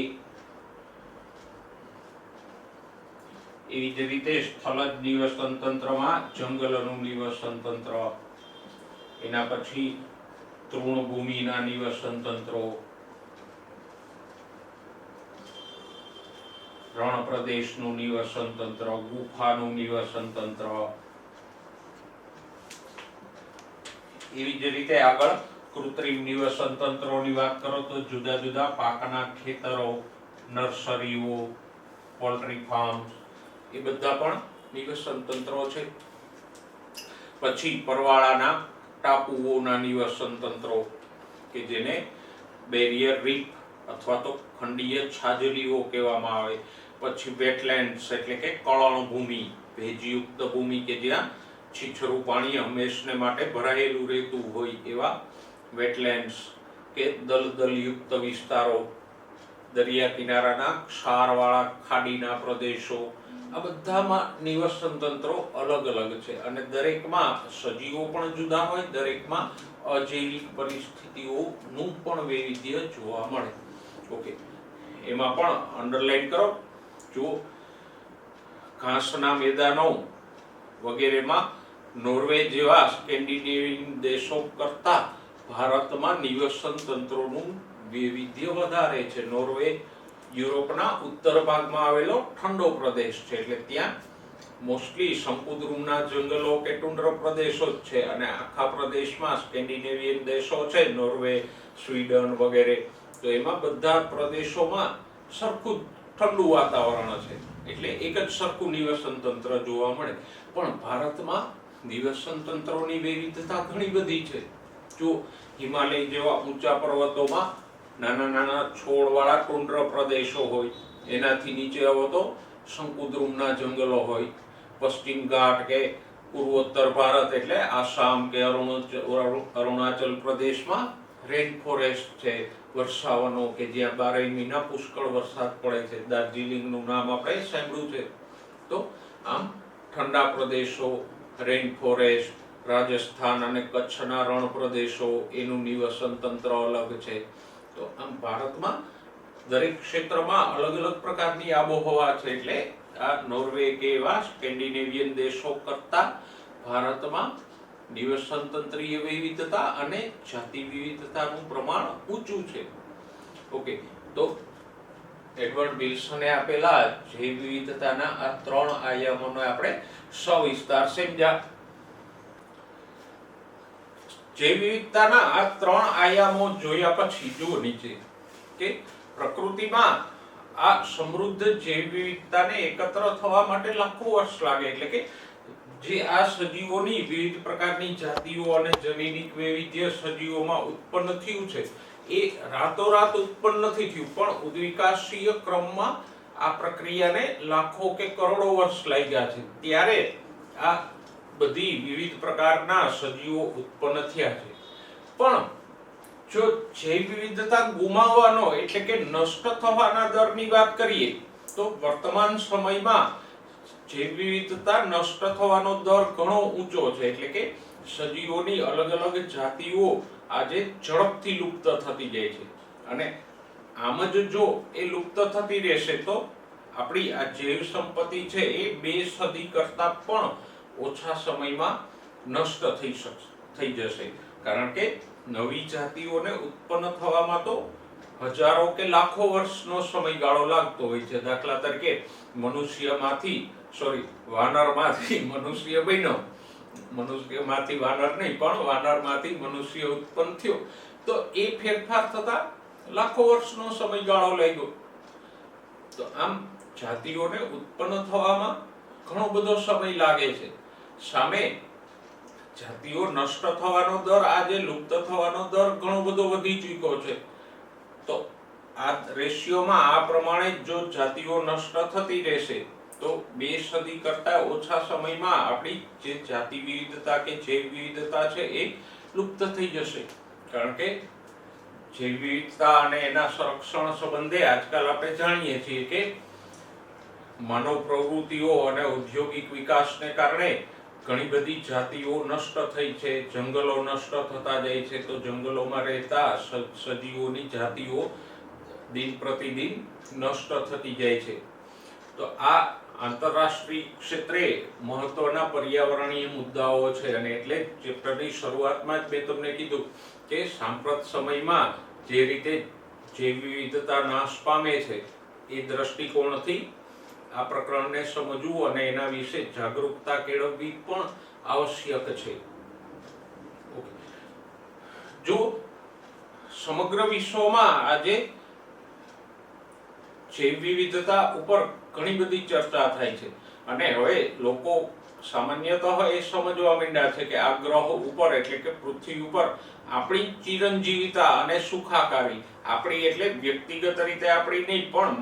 એવી જ રીતે સ્થલજ નિવસન તંત્રમાં જંગલનું નિવસન તંત્ર, એના પછી તૃણભૂમિના નિવસન તંત્રો, રણ પ્રદેશનું નિવસન તંત્ર, ગુફાનું નિવસન તંત્ર. એવી જ રીતે આગળ કૃત્રિમ નિવસન તંત્રોની વાત કરો તો જુદા જુદા પાકના ખેતરો, નર્સરીઓ, પોલ્ટ્રી ફાર્મ, એ બધા પણ નિવસન તંત્રો છે. પછી પરવાળાના ટાપુઓના નિવસન તંત્રો કે જેને બેરિયર રીફ અથવા તો ખંડીય છાજલીઓ કહેવામાં આવે. પછી વેટલેન્ડ્સ એટલે કે કળણ ભૂમિ, ભેજયુક્ત ભૂમિ કે જ્યાં છીછરું પાણી હંમેશને માટે ભરાયેલું રહેતું હોય એવા વેટલેન્ડ્સ કે દલદલયુક્ત વિસ્તારો, દરિયા કિનારાના ક્ષારવાળા ખાડીના પ્રદેશો. આ બધામાં નિવસન તંત્રો અલગ અલગ છે અને દરેકમાં સજીવો પણ જુદા હોય, દરેકમાં અજૈવિક પરિસ્થિતિઓનું પણ વૈવિધ્ય જોવા મળે. ઓકે, એમાં પણ અંડરલાઈન કરો. જો ઘાસના મેદાનો વગેરેમાં નોર્વે જેવા સ્કેન્ડિનેવિયન દેશો કરતા ભારતમાં નિવસન તંત્રોનું વૈવિધ્ય વધારે છે. નોર્વે યુરોપના ઉત્તર ભાગમાં આવેલો ઠંડો પ્રદેશ છે એટલે ત્યાં મોસ્ટલી શંકુદ્રુમના જંગલો કે ટુંડ્ર પ્રદેશો જ છે અને આખા પ્રદેશમાં સ્કેન્ડિનેવિયન દેશો છે, નોર્વે, સ્વીડન વગેરે, તો એમાં બધા પ્રદેશોમાં સરખું ઠંડુ વાતાવરણ છે એટલે એક જ સરખું નિવસન તંત્ર જોવા મળે. પણ ભારતમાં નિવસન તંત્રોની વિવિધતા ઘણી બધી છે. જો હિમાલય જેવા ઊંચા પર્વતોમાં નાના નાના છોડવાળા ટુંડ્ર પ્રદેશો હોય, એનાથી નીચે આવો તો શંકુદ્રુમના જંગલો હોય. પશ્ચિમ ઘાટ કે પૂર્વોત્તર ભારત એટલે આસામ કે અરુણાચલ પ્રદેશમાં રેન ફોરેસ્ટ છે, વર્ષાવનો કે જ્યાં 12 મહિના પુષ્કળ વરસાદ પડે છે. દાર્જિલિંગનું નામ આપણે સાંભળ્યું છે. તો આમ ઠંડા પ્રદેશો, રેન ફોરેસ્ટ, રાજસ્થાન અને કચ્છના રણ પ્રદેશો, એનું નિવસન તંત્ર અલગ છે. તો આમ ભારતમાં દરેક ક્ષેત્રમાં અલગ અલગ પ્રકારની આબોહવા છે એટલે આ નોર્વે કે એવા સ્કેન્ડિનેવિયન દેશો કરતા ભારતમાં નિવસન તંત્રીય વિવિધતા અને જાતિ વિવિધતાનું પ્રમાણ ઊંચું છે. ઓકે, તો એડવર્ડ વિલ્સને આપેલા જૈવ વિવિધતાના આ 3 આયામોને આપણે સવિસ્તાર સમજ્યા. જૈવ વિવિધતાના આ 3 આયામો જોયા પછી જુઓ નીચે કે પ્રકૃતિમાં આ સમૃદ્ધ જૈવ વિવિધતાને એકત્ર થવા માટે લાખો વર્ષ લાગે. એટલે કે જે આ સજીવોની વિવિધ પ્રકારની જાતિઓ અને જનીનિક વૈવિધ્ય સજીવોમાં ઉત્પન્ન થયું છે એ રાતોરાત ઉત્પન્ન નથી થયું, પણ ઉદ્વિકાસીય ક્રમમાં આ પ્રક્રિયાને લાખો કે કરોડો વર્ષ લાગ્યા છે. ત્યારે આ બધી વિવિધ પ્રકારના સજીવો ઉત્પન્ન થયા છે. પણ જો જૈવ વિવિધતા ગુમાવવાનો એટલે કે નષ્ટ થવાના દરની વાત કરીએ તો વર્તમાન સમયમાં જૈવ વિવિધતા નષ્ટ થવાનો દર ઘણો ઊંચો છે. એટલે કે સજીવોની અલગ અલગ જાતિઓ આજે ઝડપથી લુપ્ત થતી જાય છે અને આમ જ જો એ લુપ્ત થતી રહેશે તો આપણી આ જૈવ સંપત્તિ છે એ 2 સદી કરતા પણ ઓછા સમયમાં નષ્ટ થઈ જશે. કારણ કે નવી જાતિઓને ઉત્પન્ન થવામાં તો હજારો કે લાખો વર્ષનો સમયગાળો લાગતો હોય છે. દાખલા તરીકે વાનરમાંથી મનુષ્ય બન્યો, મનુષ્યમાંથી વાનર નહીં પણ વાનરમાંથી મનુષ્ય ઉત્પન્ન થયો, તો એ ફેરફાર થતા લાખો વર્ષનો સમયગાળો લાગ્યો. તો આમ જાતિઓને ઉત્પન્ન થવામાં ઘણો બધો સમય લાગે છે. સામે જાતિઓ નષ્ટ થવાનો દર, આજે લુપ્ત થવાનો દર ઘણો બધો વધી ચૂક્યો છે. તો આ રેશિયોમાં આ પ્રમાણે જો જાતિઓ નષ્ટ થતી રહેશે તો 2 સદી કરતા ઓછા સમયમાં આપણી જે જાતિ વિવિધતા કે જૈવ વિવિધતા છે એ લુપ્ત થઈ જશે. કારણ કે જૈવ વિવિધતા અને એના સંરક્ષણ સંબંધે આજકાલ આપણે જાણીએ છીએ કે માનવ પ્રવૃત્તિઓ અને ઔદ્યોગિક વિકાસને કારણે ઘણી બધી જાતિઓ નષ્ટ થઈ છે, જંગલો નષ્ટ થતા જાય છે. તો જંગલોમાં રહેતા સજીવોની જાતિઓ દિન પ્રતિદિન નષ્ટ થતી જાય છે. તો આ આંતરરાષ્ટ્રીય ક્ષેત્રે મહત્વના પર્યાવરણીય મુદ્દાઓ છે. અને એટલે ચેપ્ટરની શરૂઆતમાં જ મેં તમને કીધું કે સાંપ્રત સમયમાં જે રીતે જૈવ વિવિધતા નાશ પામે છે એ દ્રષ્ટિકોણથી આ પ્રકરણને સમજવું અને એના વિશે જાગૃતતા કેળવવી પણ આવશ્યક છે. જો સમગ્ર વિશ્વમાં આજે જૈવ વિવિધતા ઉપર ઘણી બધી ચર્ચા થાય છે અને હવે લોકો સામાન્યતઃ એ સમજવા માંડ્યા છે કે આ ગ્રહ ઉપર એટલે કે પૃથ્વી ઉપર આપણી ચિરંજીવિતા અને સુખાકારી, આપણી એટલે વ્યક્તિગત રીતે આપણી નહીં પણ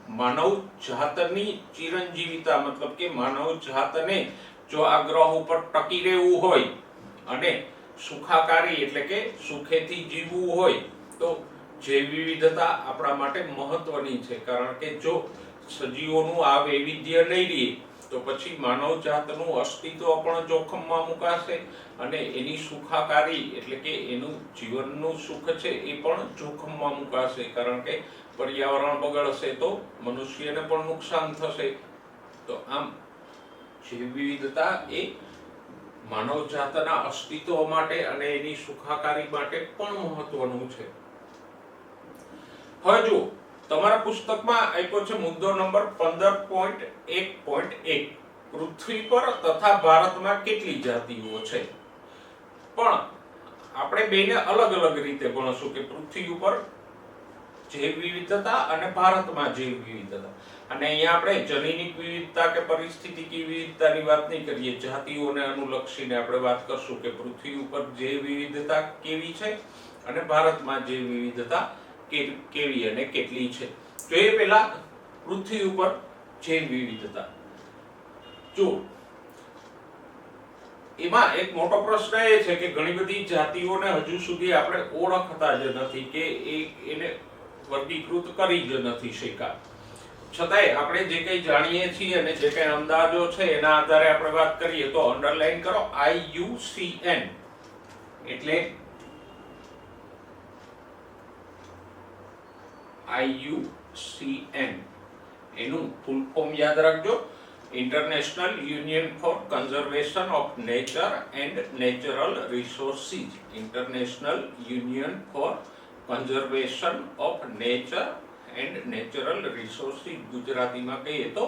માનવ જાતની ચિરંજીવિતા, મતલબ કે માનવ જાતને જો આ ગ્રહ ઉપર ટકી રહેવું હોય અને સુખાકારી એટલે કે સુખેથી જીવવું હોય તો જૈવ વિવિધતા આપણા માટે મહત્વની છે. કારણ કે જો સજીવોનું આ વૈવિધ્ય નહીં રહે તો પછી માનવ જાતનું અસ્તિત્વ પણ જોખમમાં મુકાશે અને એની સુખાકારી એટલે કે એનું જીવનનું સુખ છે એ પણ જોખમમાં મુકાશે. કારણ કે પર્યાવરણ બગડશે તો મનુષ્યને પણ નુકસાન થશે. તો આમ જૈવ વિવિધતા એ માનવ જાતના અસ્તિત્વ માટે અને એની સુખાકારી માટે પણ મહત્વનું છે. હવે જો તમારા પુસ્તકમાં આપ્યો છે મુદ્દો નંબર 15.1.1 પૃથ્વી પર તથા ભારતમાં કેટલી જાતિઓ છે. પણ આપણે બેને અલગ અલગ રીતે ભણશું કે પૃથ્વી ઉપર જૈવ વિવિધતા અને ભારતમાં જૈવ વિવિધતા. અને અહીંયા આપણે જનીનિક વિવિધતા કે પરિસ્થિતિકીય વિવિધતાની વાત નહીં કરીએ, જાતિઓને અનુલક્ષીને આપણે વાત કરશું કે પૃથ્વી ઉપર જૈવ વિવિધતા કેવી છે અને ભારતમાં જૈવ વિવિધતા કેવી અને કેટલી છે. તો એ પહેલા પૃથ્વી ઉપર જૈવ વિવિધતા. જો એમાં એક મોટો પ્રશ્ન એ છે કે ઘણી બધી જાતિઓને હજુ સુધી આપણે ઓળખતા જ નથી કે એને વર્ગીકૃત કરી જ નથી શક્યા. છતાંય આપણે જે કંઈ જાણીએ છીએ અને જે કંઈ અંદાજો છે એના આધારે આપણે વાત કરીએ તો અંડરલાઈન કરો IUCN એટલે IUCN એનું ફૂલ ફોર્મ યાદ રાખજો, international union for conservation of nature and natural resources. International union for conservation of nature and natural resources. ગુજરાતીમાં કહીએ તો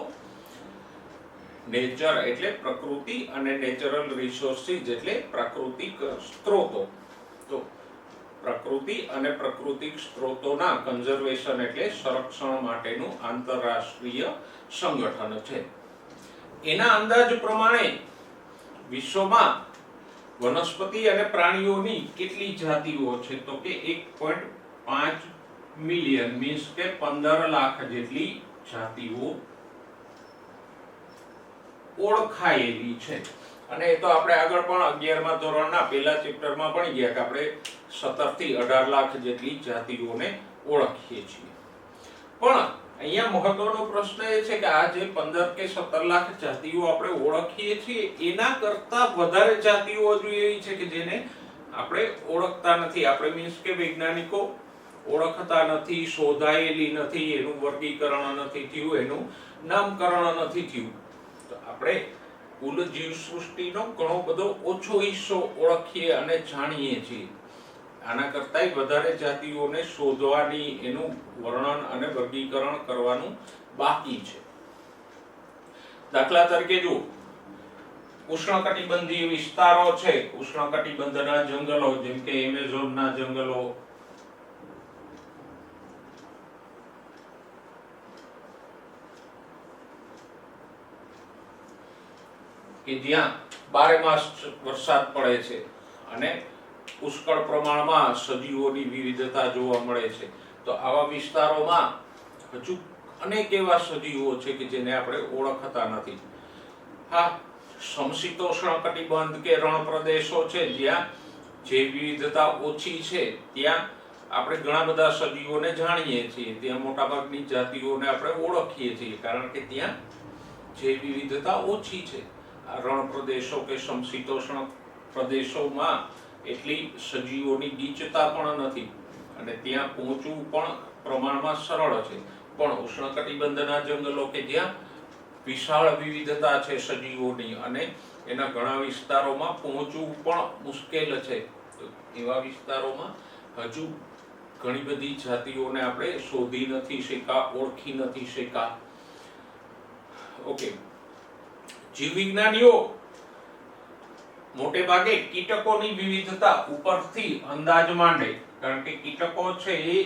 નેચર એટલે પ્રકૃતિ અને નેચરલ રિસોર્સિસ એટલે પ્રાકૃતિક સ્ત્રોતો. તો પ્રકૃતિ અને પ્રાકૃતિક સ્ત્રોતોના કન્ઝર્વેશન એટલે સંરક્ષણ માટેનું આંતરરાષ્ટ્રીય સંગઠન છે. એના અંદાજ પ્રમાણે વિશ્વમાં વનસ્પતિ અને પ્રાણીઓની કેટલી જાતિઓ છે તો કે 1.5 મિલિયન મીન્સ કે 15 લાખ જેટલી જાતિઓ ઓળખાયેલી છે. અને એ તો આપણે આગળ પણ 11મા ધોરણના પહેલા ચેપ્ટરમાં ભણી ગયા કે આપણે 17 થી 18 લાખ જેટલી જાતિઓને ઓળખીએ છીએ. પણ અહીંયા મહત્વનો પ્રશ્ન એ છે કે આ જે 15 કે 17 લાખ જાતિઓ આપણે ઓળખીએ છીએ એના કરતા વધારે જાતિઓ હજુ એવી છે કે જેને આપણે ઓળખતા નથી. આપણે મીન્સ કે વૈજ્ઞાનિકો ઓળખતા નથી, શોધાયેલી નથી, એનું વર્ગીકરણ નથી થયું, એનું નામકરણ નથી થયું. તો આપણે કુલ જીવસૃષ્ટિનો ઘણો બધો ઓછો હિસ્સો ઓળખીએ અને જાણીએ છીએ. આના કરતાંય વધારે જાતિઓને શોધવાની, એનું વર્ણન અને વર્ગીકરણ કરવાનું બાકી છે. દાખલા તરીકે જો ઉષ્ણકટિબંધીય વિસ્તારો છે, ઉષ્ણકટિબંધના જંગલો જેમ કે એમેઝોનના જંગલો, કે જ્યાં બારે માસ વરસાદ પડે છે અને પુષ્કળ પ્રમાણમાં સજીવોની વિવિધતા જોવા મળે છે. તો આવા વિસ્તારોમાં હજુ અનેક એવા સજીવો છે કે જેને આપણે ઓળખતા નથી. હા, સમશીતોષ્ણ કટિબંધ કે રણ પ્રદેશો છે જ્યાં જે વિવિધતા ઓછી છે ત્યાં આપણે ઘણા બધા સજીવોને જાણીએ છીએ, ત્યાં મોટાભાગની જાતિઓને આપણે ઓળખીએ છીએ કારણ કે ત્યાં જે વિવિધતા ઓછી છે. આ રણ પ્રદેશો કે સમશીતોષ્ણ પ્રદેશોમાં એટલી સજીવોની ગીચતા પણ નથી અને ત્યાં પહોંચવું પણ પ્રમાણમાં સરળ છે. પણ ઉષ્ણકટિબંધના જંગલો કે જ્યાં વિશાળ વિવિધતા છે સજીવોની અને એના ઘણા વિસ્તારોમાં પહોંચવું પણ મુશ્કેલ છે, તો એવા વિસ્તારોમાં હજુ ઘણી બધી જાતિઓને આપણે શોધી નથી શક્યા, ઓળખી નથી શક્યા. ઓકે, જીવ વિજ્ઞાનીઓ મોટે ભાગે કીટકોની વિવિધતા ઉપરથી અંદાજ માંડે કારણ કે કીટકો છે એ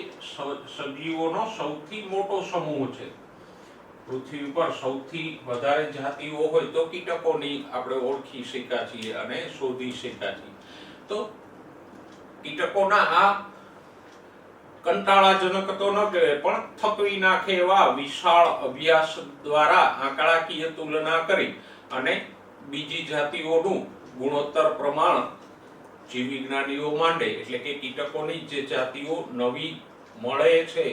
સજીવોનો સૌથી મોટો સમૂહ છે. પૃથ્વી ઉપર સૌથી વધારે જાતિઓ હોય તો કીટકોની આપણે ઓળખી શક્યા છીએ અને શોધી શક્યા છીએ. તો કીટકોના આ કંટાળાજનક તો ન કહેવાય પણ થકવી નાખે એવા વિશાળ અભ્યાસ દ્વારા આંકડાકીય તુલના કરી અને બીજી જાતિઓનું ગુણોત્તર પ્રમાણ જીવ વિજ્ઞાનીઓ માંડે એટલે કે કીટકોની જે જાતિઓ નવી મળે છે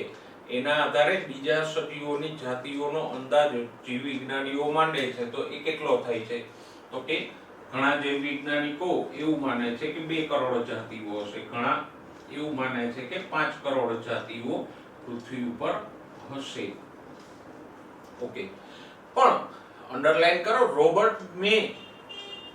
એના આધારે બીજા સજીવોની જાતિઓનો અંદાજ જીવ વિજ્ઞાનીઓ માંડે છે. તો એ કેટલો થાય છે? તો કે ઘણા જીવ વૈજ્ઞાનિકો એવું માને છે કે 2 કરોડ જાતિઓ હશે, ઘણા એવું માને છે કે 5 કરોડ જાતિઓ પૃથ્વી ઉપર હશે. ઓકે, પણ અંડરલાઈન કરો, રોબર્ટ મે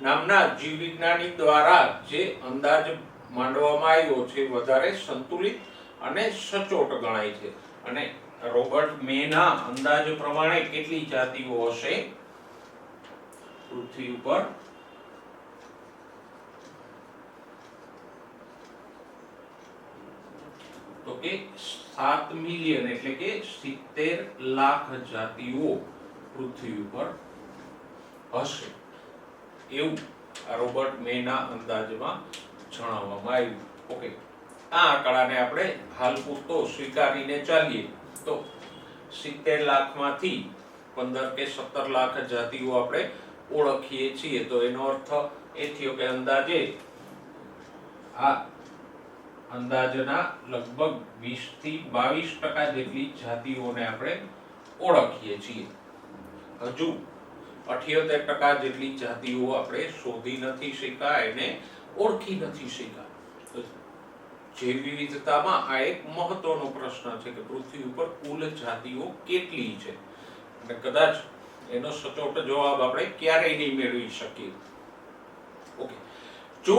નામના જીવ વિજ્ઞાની દ્વારા જે અંદાજ માંડવામાં આવ્યો છે વધારે સંતુલિત અને સચોટ ગણાય છે અને રોબર્ટ મેના અંદાજ પ્રમાણે કેટલી જાતિઓ હશે પૃથ્વી ઉપર? તો કે 7 મિલિયન એટલે કે 70 લાખ જાતિઓ પૃથ્વી ઉપર હશે એવું આ રોબર્ટ મેના અંદાજમાં જણાવવામાં આવ્યું. ઓકે, આ આંકડાને આપણે હાલ પૂરતો સ્વીકારીને ચાલીએ તો 70 લાખમાંથી 15 કે 17 લાખ જાતિઓ આપણે ઓળખીએ છીએ. તો એનો અર્થ એ થયો કે અંદાજે આ અંદાજના લગભગ 20 થી 22% જેટલી જાતિઓને આપણે ઓળખીએ છીએ. હજુ 78% જેટલી જાતિઓ આપણે શોધી નથી શક્યા, એને ઓળખી નથી શક્યા. જૈવ વિવિધતામાં આ એક મહત્વનો પ્રશ્ન છે કે પૃથ્વી ઉપર કુલ જાતિઓ કેટલી છે અને કદાચ એનો સચોટ જવાબ આપણે ક્યારેય નહીં મેળવી શકીએ. ઓકે, જો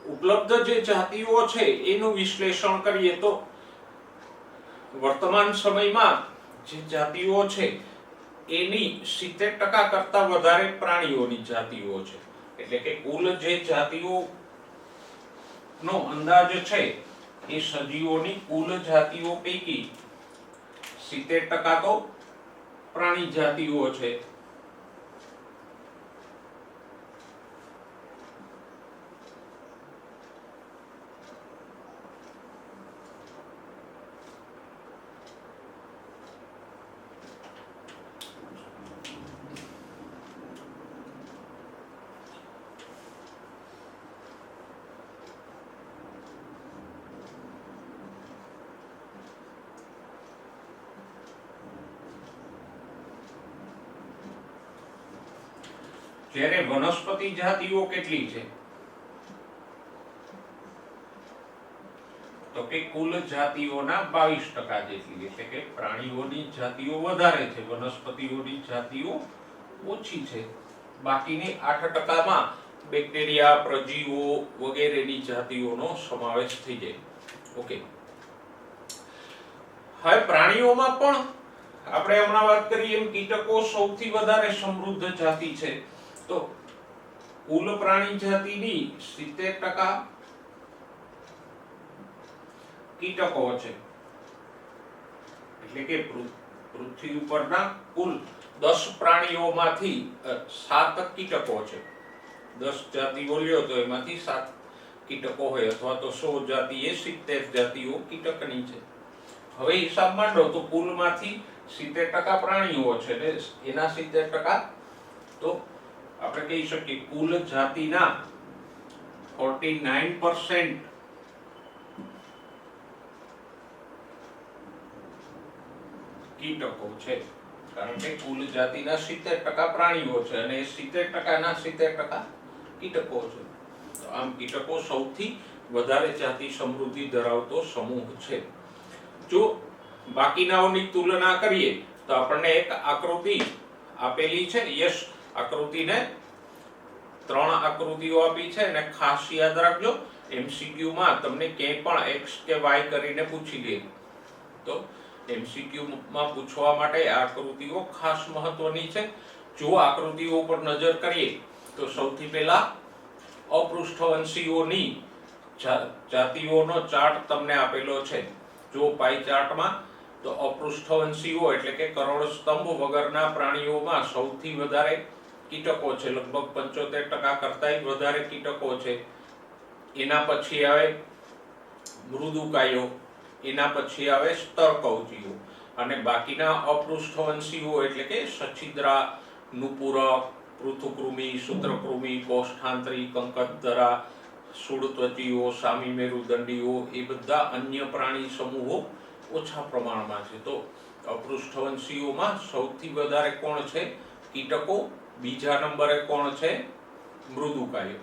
ઉપલબ્ધ જે જાતિઓ છે એનું વિશ્લેષણ કરીએ તો વર્તમાન સમયમાં જે જાતિઓ છે એની 70% કરતા વધારે પ્રાણીઓની જાતિઓ છે. એટલે કે કુલ જે જાતિઓ નો અંદાજ છે એ સજીવોની કુલ જાતિઓ પૈકી 70% તો પ્રાણી જાતિઓ છે. જ્યારે વનસ્પતિ જાતિઓ કેટલી છે? તો કે કુલ જાતિઓના 22% જેટલી, એટલે કે પ્રાણીઓની જાતિઓ વધારે છે, વનસ્પતિઓની જાતિઓ ઓછી છે. બાકીની 8%માં બેક્ટેરિયા, પ્રજીવો વગેરેની જાતિઓનો સમાવેશ થઈ જાય. ઓકે, હવે પ્રાણીઓમાં પણ આપણે હમણાં વાત કરી એમ કીટકો સૌથી વધારે સમૃદ્ધ જાતિ છે. તો કુલ પ્રાણી જાતિની 70% કીટકો છે. એટલે કે પૃથ્વી ઉપરના કુલ 10 પ્રાણીઓમાંથી 7 કીટકો છે. 10 જાતિઓ લ્યો તો એમાંથી 7 કીટકો હોય, અથવા તો 100 જાતિ એ 70 જાતિઓ કીટકની છે. હવે હિસાબ માંડો તો કુલમાંથી 70% પ્રાણીઓ છે ને એના 70%, તો આપણે કહી શકીએ કુલ જાતિના 49% કીટકો છે, કારણ કે કુલ જાતિના 70% પ્રાણીઓ છે અને 70% ના 70% કીટકો છે. તો આમ કીટકો સૌથી વધારે જાતિ સમૃદ્ધિ ધરાવતો સમૂહ છે. જો બાકીનાઓની તુલના કરીએ તો આપણને એક આકૃતિ આપેલી છે. યસ, આકૃતિને 3 આકૃતિઓ આપી છે અને ખાસ યાદ રાખજો, MCQ માં તમને ક્યાંય પણ x કે y કરીને પૂછી લે તો MCQ માં પૂછવા માટે આકૃતિઓ ખાસ મહત્વની છે. જો આકૃતિઓ ઉપર નજર કરીએ તો સૌથી પહેલા અપૃષ્ઠવંશીઓની જાતિઓનો ચાર્ટ તમને આપેલો છે. જો પાઈ ચાર્ટમાં તો અપૃષ્ઠવંશીઓ એટલે કે કરોડ સ્તંભ વગરના પ્રાણીઓમાં સૌથી વધારે કીટકો છે, લગભગ 75% કરતાંય વધારે કીટકો છે. એના પછી આવે મૃદુકાયો, એના પછી આવે સ્તરકવચીઓ, અને બાકીના અપૃષ્ઠવંશીઓ એટલે કે સછિદ્રા, નુપુરક, પૃથુકૃમિ, સૂત્રકૃમિ, કોષ્ઠાંતરી, કંકતધરા, સુળત્વચીઓ, સામી મેરુદંડીઓ એ બધા અન્ય પ્રાણી સમૂહો ઓછા પ્રમાણમાં છે. તો અપૃષ્ઠવંશીઓમાં સૌથી વધારે કોણ છે? કીટકો. બીજા નંબરે કોણ છે? મૃદુકાયો.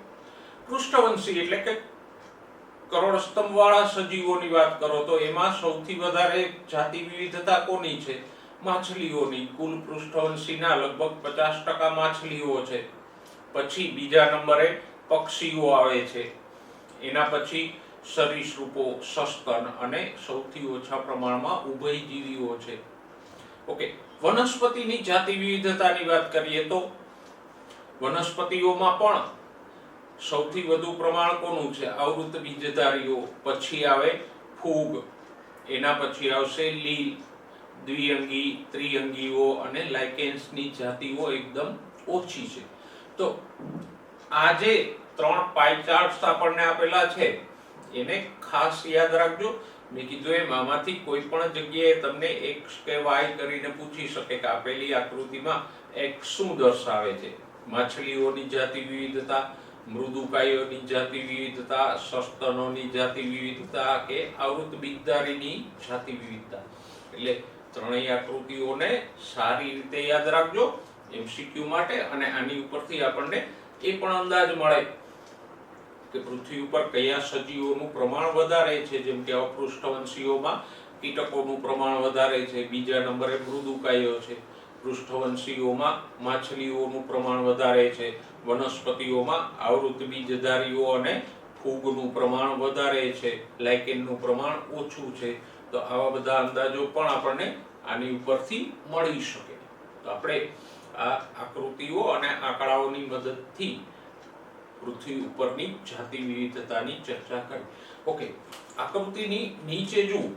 પૃષ્ઠવંશી એટલે કે કરોડ સ્તંભ વાળા સજીવોની વાત કરો તો એમાં સૌથી વધારે જાતિ વિવિધતા કોની છે? માછલીઓની. કુલ પૃષ્ઠવંશીના લગભગ 50% માછલીઓ છે. પછી બીજા નંબરે પક્ષીઓ આવે છે, એના પછી સરીસૃપો, સસ્તન, અને સૌથી ઓછા પ્રમાણમાં ઉભયજીવીઓ છે. ઓકે, વનસ્પતિની જાતિ વિવિધતાની વાત કરીએ તો વનસ્પતિઓમાં પણ સૌથી વધુ પ્રમાણ કોનું છે? આવૃત બીજધારીઓ. પછી આવે ફૂગ, એના પછી આવશે લીલ, દ્વિઅંગી, ત્રિઅંગીઓ અને લાઇકેન્સની જાતિઓ એકદમ ઓછી છે. તો આ જે 3 પાઈ ચાર્ટ્સ આપણને આપેલા છે એને ખાસ યાદ રાખજો. મેં કીધું એમ આમાંથી કોઈ પણ જગ્યાએ તમને x કે y કરીને પૂછી શકે કે આપેલી આકૃતિમાં x શું દર્શાવે છે? માછલીઓની જાતિ વિવિધતા, મૃદુકાયોની જાતિ વિવિધતા, સસ્તનોની જાતિ વિવિધતા કે આવૃત બીજધારીની જાતિ વિવિધતા. એટલે ત્રણેય આકૃતિઓને સારી રીતે યાદ રાખજો MCQ માટે, અને આની ઉપરથી આપણને એ પણ અંદાજ મળે કે પૃથ્વી ઉપર કયા સજીવોનું પ્રમાણ વધારે છે. જેમ કે અપૃષ્ઠવંશીઓમાં કીટકોનું પ્રમાણ વધારે છે, બીજા નંબરે મૃદુકાયો છે, પૃષ્ઠવંશીઓમાં માછલીઓનું પ્રમાણ વધારે છે, વનસ્પતિઓમાં આવૃત બીજધારીઓ અને ફૂગનું પ્રમાણ વધારે છે, લાઇકેનનું પ્રમાણ ઓછું છે. તો આવા બધા અંદાજો પણ આપણને આની ઉપરથી મળી શકે. તો આપણે આ આકૃતિઓ અને આંકડાઓની મદદથી પૃથ્વી ઉપરની જાતિ વિવિધતાની ચર્ચા કરી. ઓકે, આકૃતિની નીચે જુઓ,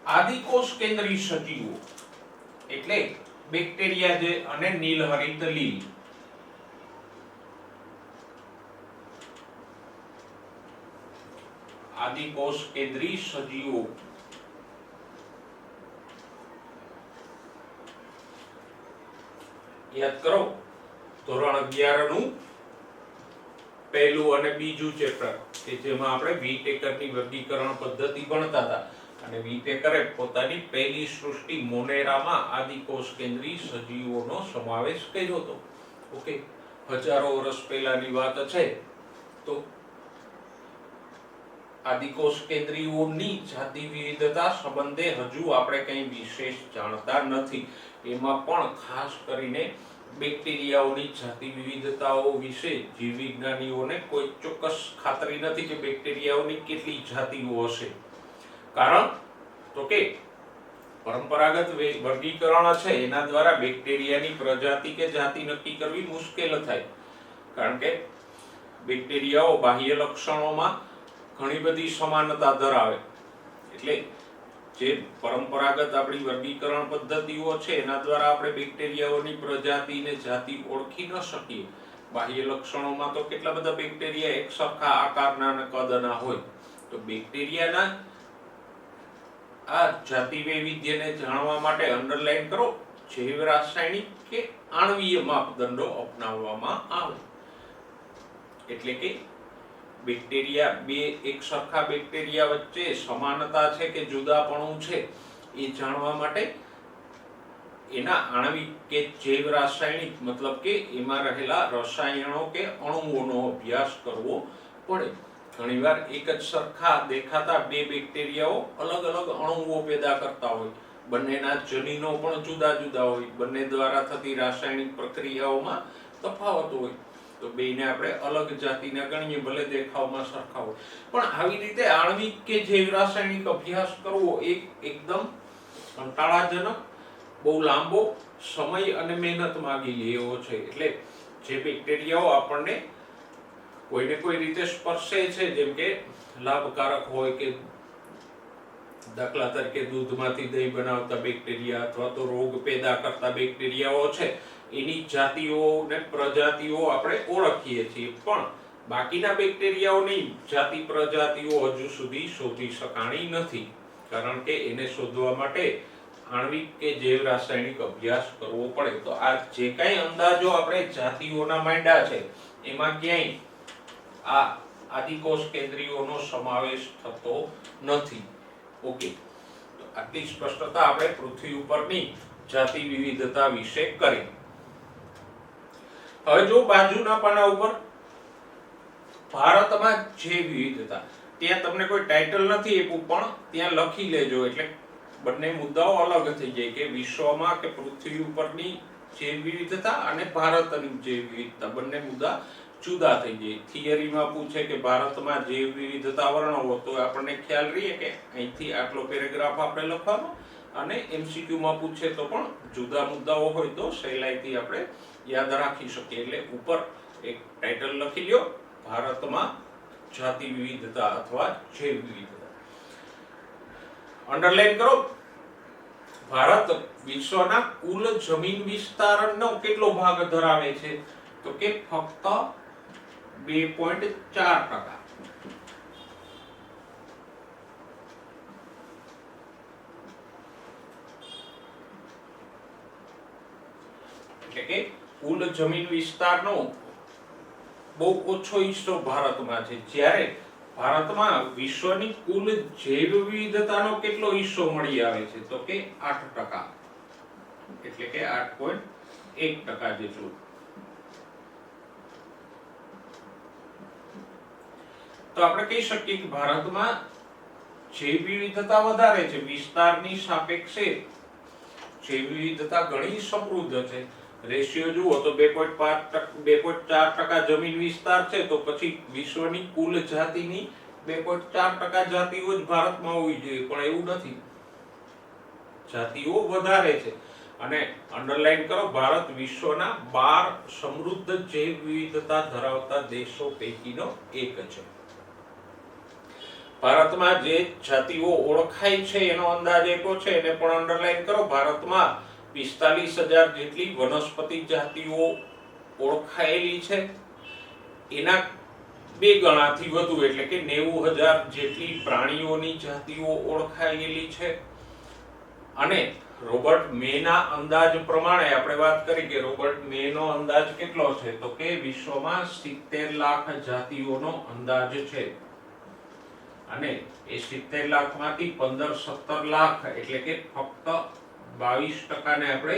આદિકોષ કેન્દ્રી સજીવો એટલે બેક્ટેરિયા જે અને નીલહરિત લીલ. આદિકોષ કેન્દ્રી સજીવો યાદ કરો, ધોરણ 11 નું પહેલું અને બીજું ચેપ્ટર કે જેમાં આપણે વીટેકરની વર્ગીકરણ પદ્ધતિ ભણતા હતા, અને વીટેકરે પોતાની પહેલી સૃષ્ટિ મોનેરામાં આદિકોષ કેન્દ્રી સજીવોનો સમાવેશ કર્યો હતો. ઓકે, હજારો વર્ષ પહેલાની વાત છે. તો આદિકોષ કેન્દ્રીઓની જાતિ વિવિધતા સંબંધે હજુ આપણે કંઈ વિશેષ જાણતા નથી. એમાં પણ ખાસ કરીને બેક્ટેરિયાઓની જાતિ વિવિધતાઓ વિશે જીવ વિજ્ઞાનીઓને કોઈ ચોક્કસ ખાતરી નથી કે બેક્ટેરિયાઓની કેટલી જાતિઓ હશે. કારણ તો કે પરંપરાગત વર્ગીકરણ છે એના દ્વારા બેક્ટેરિયાની પ્રજાતિ કે જાતિ નક્કી કરવી મુશ્કેલ થાય, કારણ કે બેક્ટેરિયાઓ બાહ્ય લક્ષણોમાં ઘણી બધી સમાનતા ધરાવે. એટલે જે પરંપરાગત આપણી વર્ગીકરણ પદ્ધતિઓ છે એના દ્વારા આપણે બેક્ટેરિયાઓની પ્રજાતિ ને જાતિ ઓળખી ન શકીએ. બાહ્ય લક્ષણોમાં તો કેટલા બધા બેક્ટેરિયા એક સરખા આકારના અને કદના હોય. તો બેક્ટેરિયાના આ જાતિ વૈવિધ્યને જાણવા માટે અંડરલાઈન કરો જૈવ રાસાયણિક કે આણ્વીય માપદંડો અપનાવવામાં આવે. એટલે કે બેક્ટેરિયા બે એક સરખા બેક્ટેરિયા વચ્ચે સમાનતા છે કે જુદાપણું છે એ જાણવા માટે એના આણ્વિક કે જૈવ રાસાયણિક મતલબ કે એમાં રહેલા રસાયણો કે અણુઓનો અભ્યાસ કરવો પડે. ઘણીવાર એક જ સરખા દેખાતા બે બેક્ટેરિયાઓ અલગ અલગ અણુઓ પેદા કરતા હોય. બંનેના જનીનો પણ જુદા જુદા હોય. બંને દ્વારા થતી રાસાયણિક પ્રક્રિયાઓમાં તફાવત હોય. તો બેને આપણે અલગ જાતિના ગણીએ ભલે દેખાવમાં સરખા હોય. પણ આવી રીતે આણ્વિક કે જૈવ રાસાયણિક અભ્યાસ કરવો એકદમ કંટાળાજનક, બહુ લાંબો સમય અને મહેનત માંગી લે એવો છે. એટલે જે બેક્ટેરિયાઓ આપણને કોઈને કોઈ રીતે સ્પર્શે છે, જેમ કે લાભકારક હોય કે દાખલા તરીકે દૂધમાંથી દહીં બનાવતા બેક્ટેરિયા અથવા તો રોગ પેદા કરતા બેક્ટેરિયાઓ છે, એની જાતિઓ ને પ્રજાતિઓ આપણે ઓળખીએ છીએ. પણ બાકીના બેક્ટેરિયાઓની જાતિ પ્રજાતિઓ હજુ સુધી શોધી શકાણી નથી. કારણ કે એને શોધવા માટે આણ્વિક કે જૈવ રાસાયણિક અભ્યાસ કરવો પડે. તો આ જે કાંઈ અંદાજો આપણે જાતિઓના માંડ્યા છે એમાં ક્યાંય આ આદિકોષ કેન્દ્રીયોનો સમાવેશ થતો નથી. ઓકે, તો આટલી સ્પષ્ટતા આપણે પૃથ્વી ઉપરની જાતિ વિવિધતા વિશે કરી. હવે જો બાજુના પાના ઉપર ભારતમાં જૈવ વિવિધતા, ત્યાં તમને કોઈ ટાઇટલ નથી આપ્યું પણ ત્યાં લખી લેજો. એટલે બંને મુદ્દાઓ અલગ થઈ જાય કે વિશ્વમાં કે પૃથ્વી ઉપરની જૈવ વિવિધતા અને ભારતની જૈવ વિવિધતા, બંને મુદ્દા જુદા થઈ જાય. થિયરીમાં પૂછે કે ભારતમાં જૈવ વિવિધતા વર્ણવો તો આપણને ખ્યાલ રહીએ કે અહીંથી આટલો પેરેગ્રાફ આપણે લખવાનો, અને MCQ માં પૂછે તો પણ જુદા મુદ્દાઓ હોય તો સહેલાઈથી આપણે યાદ રાખી શકીએ. એટલે ઉપર એક ટાઇટલ લખી લ્યો, ભારતમાં જાતિ વિવિધતા અથવા જૈવ વિવિધતા. અંડરલાઈન કરો. ભારત વિશ્વના કુલ જમીન વિસ્તારનો કેટલો ભાગ ધરાવે છે? તો કે ફક્ત 2.4%. એટલે કે કુલ જમીન વિસ્તારનો બહુ ઓછો હિસ્સો ભારતમાં છે. જ્યારે ભારતમાં વિશ્વની કુલ જૈવ વિવિધતાનો કેટલો હિસ્સો મળી આવે છે? તો કે 8%. એટલે કે 8.1% જેટલું. તો આપણે કહી શકીએ કે ભારતમાં જૈવ વિવિધતા વધારે છે. વિસ્તારની સાપેક્ષે જૈવ વિવિધતા ઘણી સમૃદ્ધ છે. રેશિયો જુઓ તો 2.4% જમીન વિસ્તાર છે, તો પછી વિશ્વની કુલ જાતિની 2.4% જાતિઓ જ ભારતમાં હોવી જોઈએ, પણ એવું નથી. જાતિઓ વધારે છે. અને અંડરલાઈન કરો, ભારત વિશ્વના 12 સમૃદ્ધ જૈવ વિવિધતા ધરાવતા દેશો પૈકીનો એક છે. ભારતમાં જે જાતિઓ ઓળખાય છે એનો અંદાજ આપ્યો છે, એને પણ અંડરલાઈન કરો. ભારતમાં 45,000 જેટલી વનસ્પતિ જાતિઓ ઓળખાયેલી છે. એના 2 ગણાથી વધુ એટલે કે 90,000 જેટલી પ્રાણીઓની જાતિઓ ઓળખાયેલી છે. અને રોબર્ટ મેના અંદાજ પ્રમાણે આપણે વાત કરી કે રોબર્ટ મેનો અંદાજ કેટલો છે? તો કે વિશ્વમાં 70 લાખ જાતિઓનો અંદાજ છે. અને એ 70 લાખમાંથી 15-17 લાખ એટલે કે ફક્ત 22% ને આપણે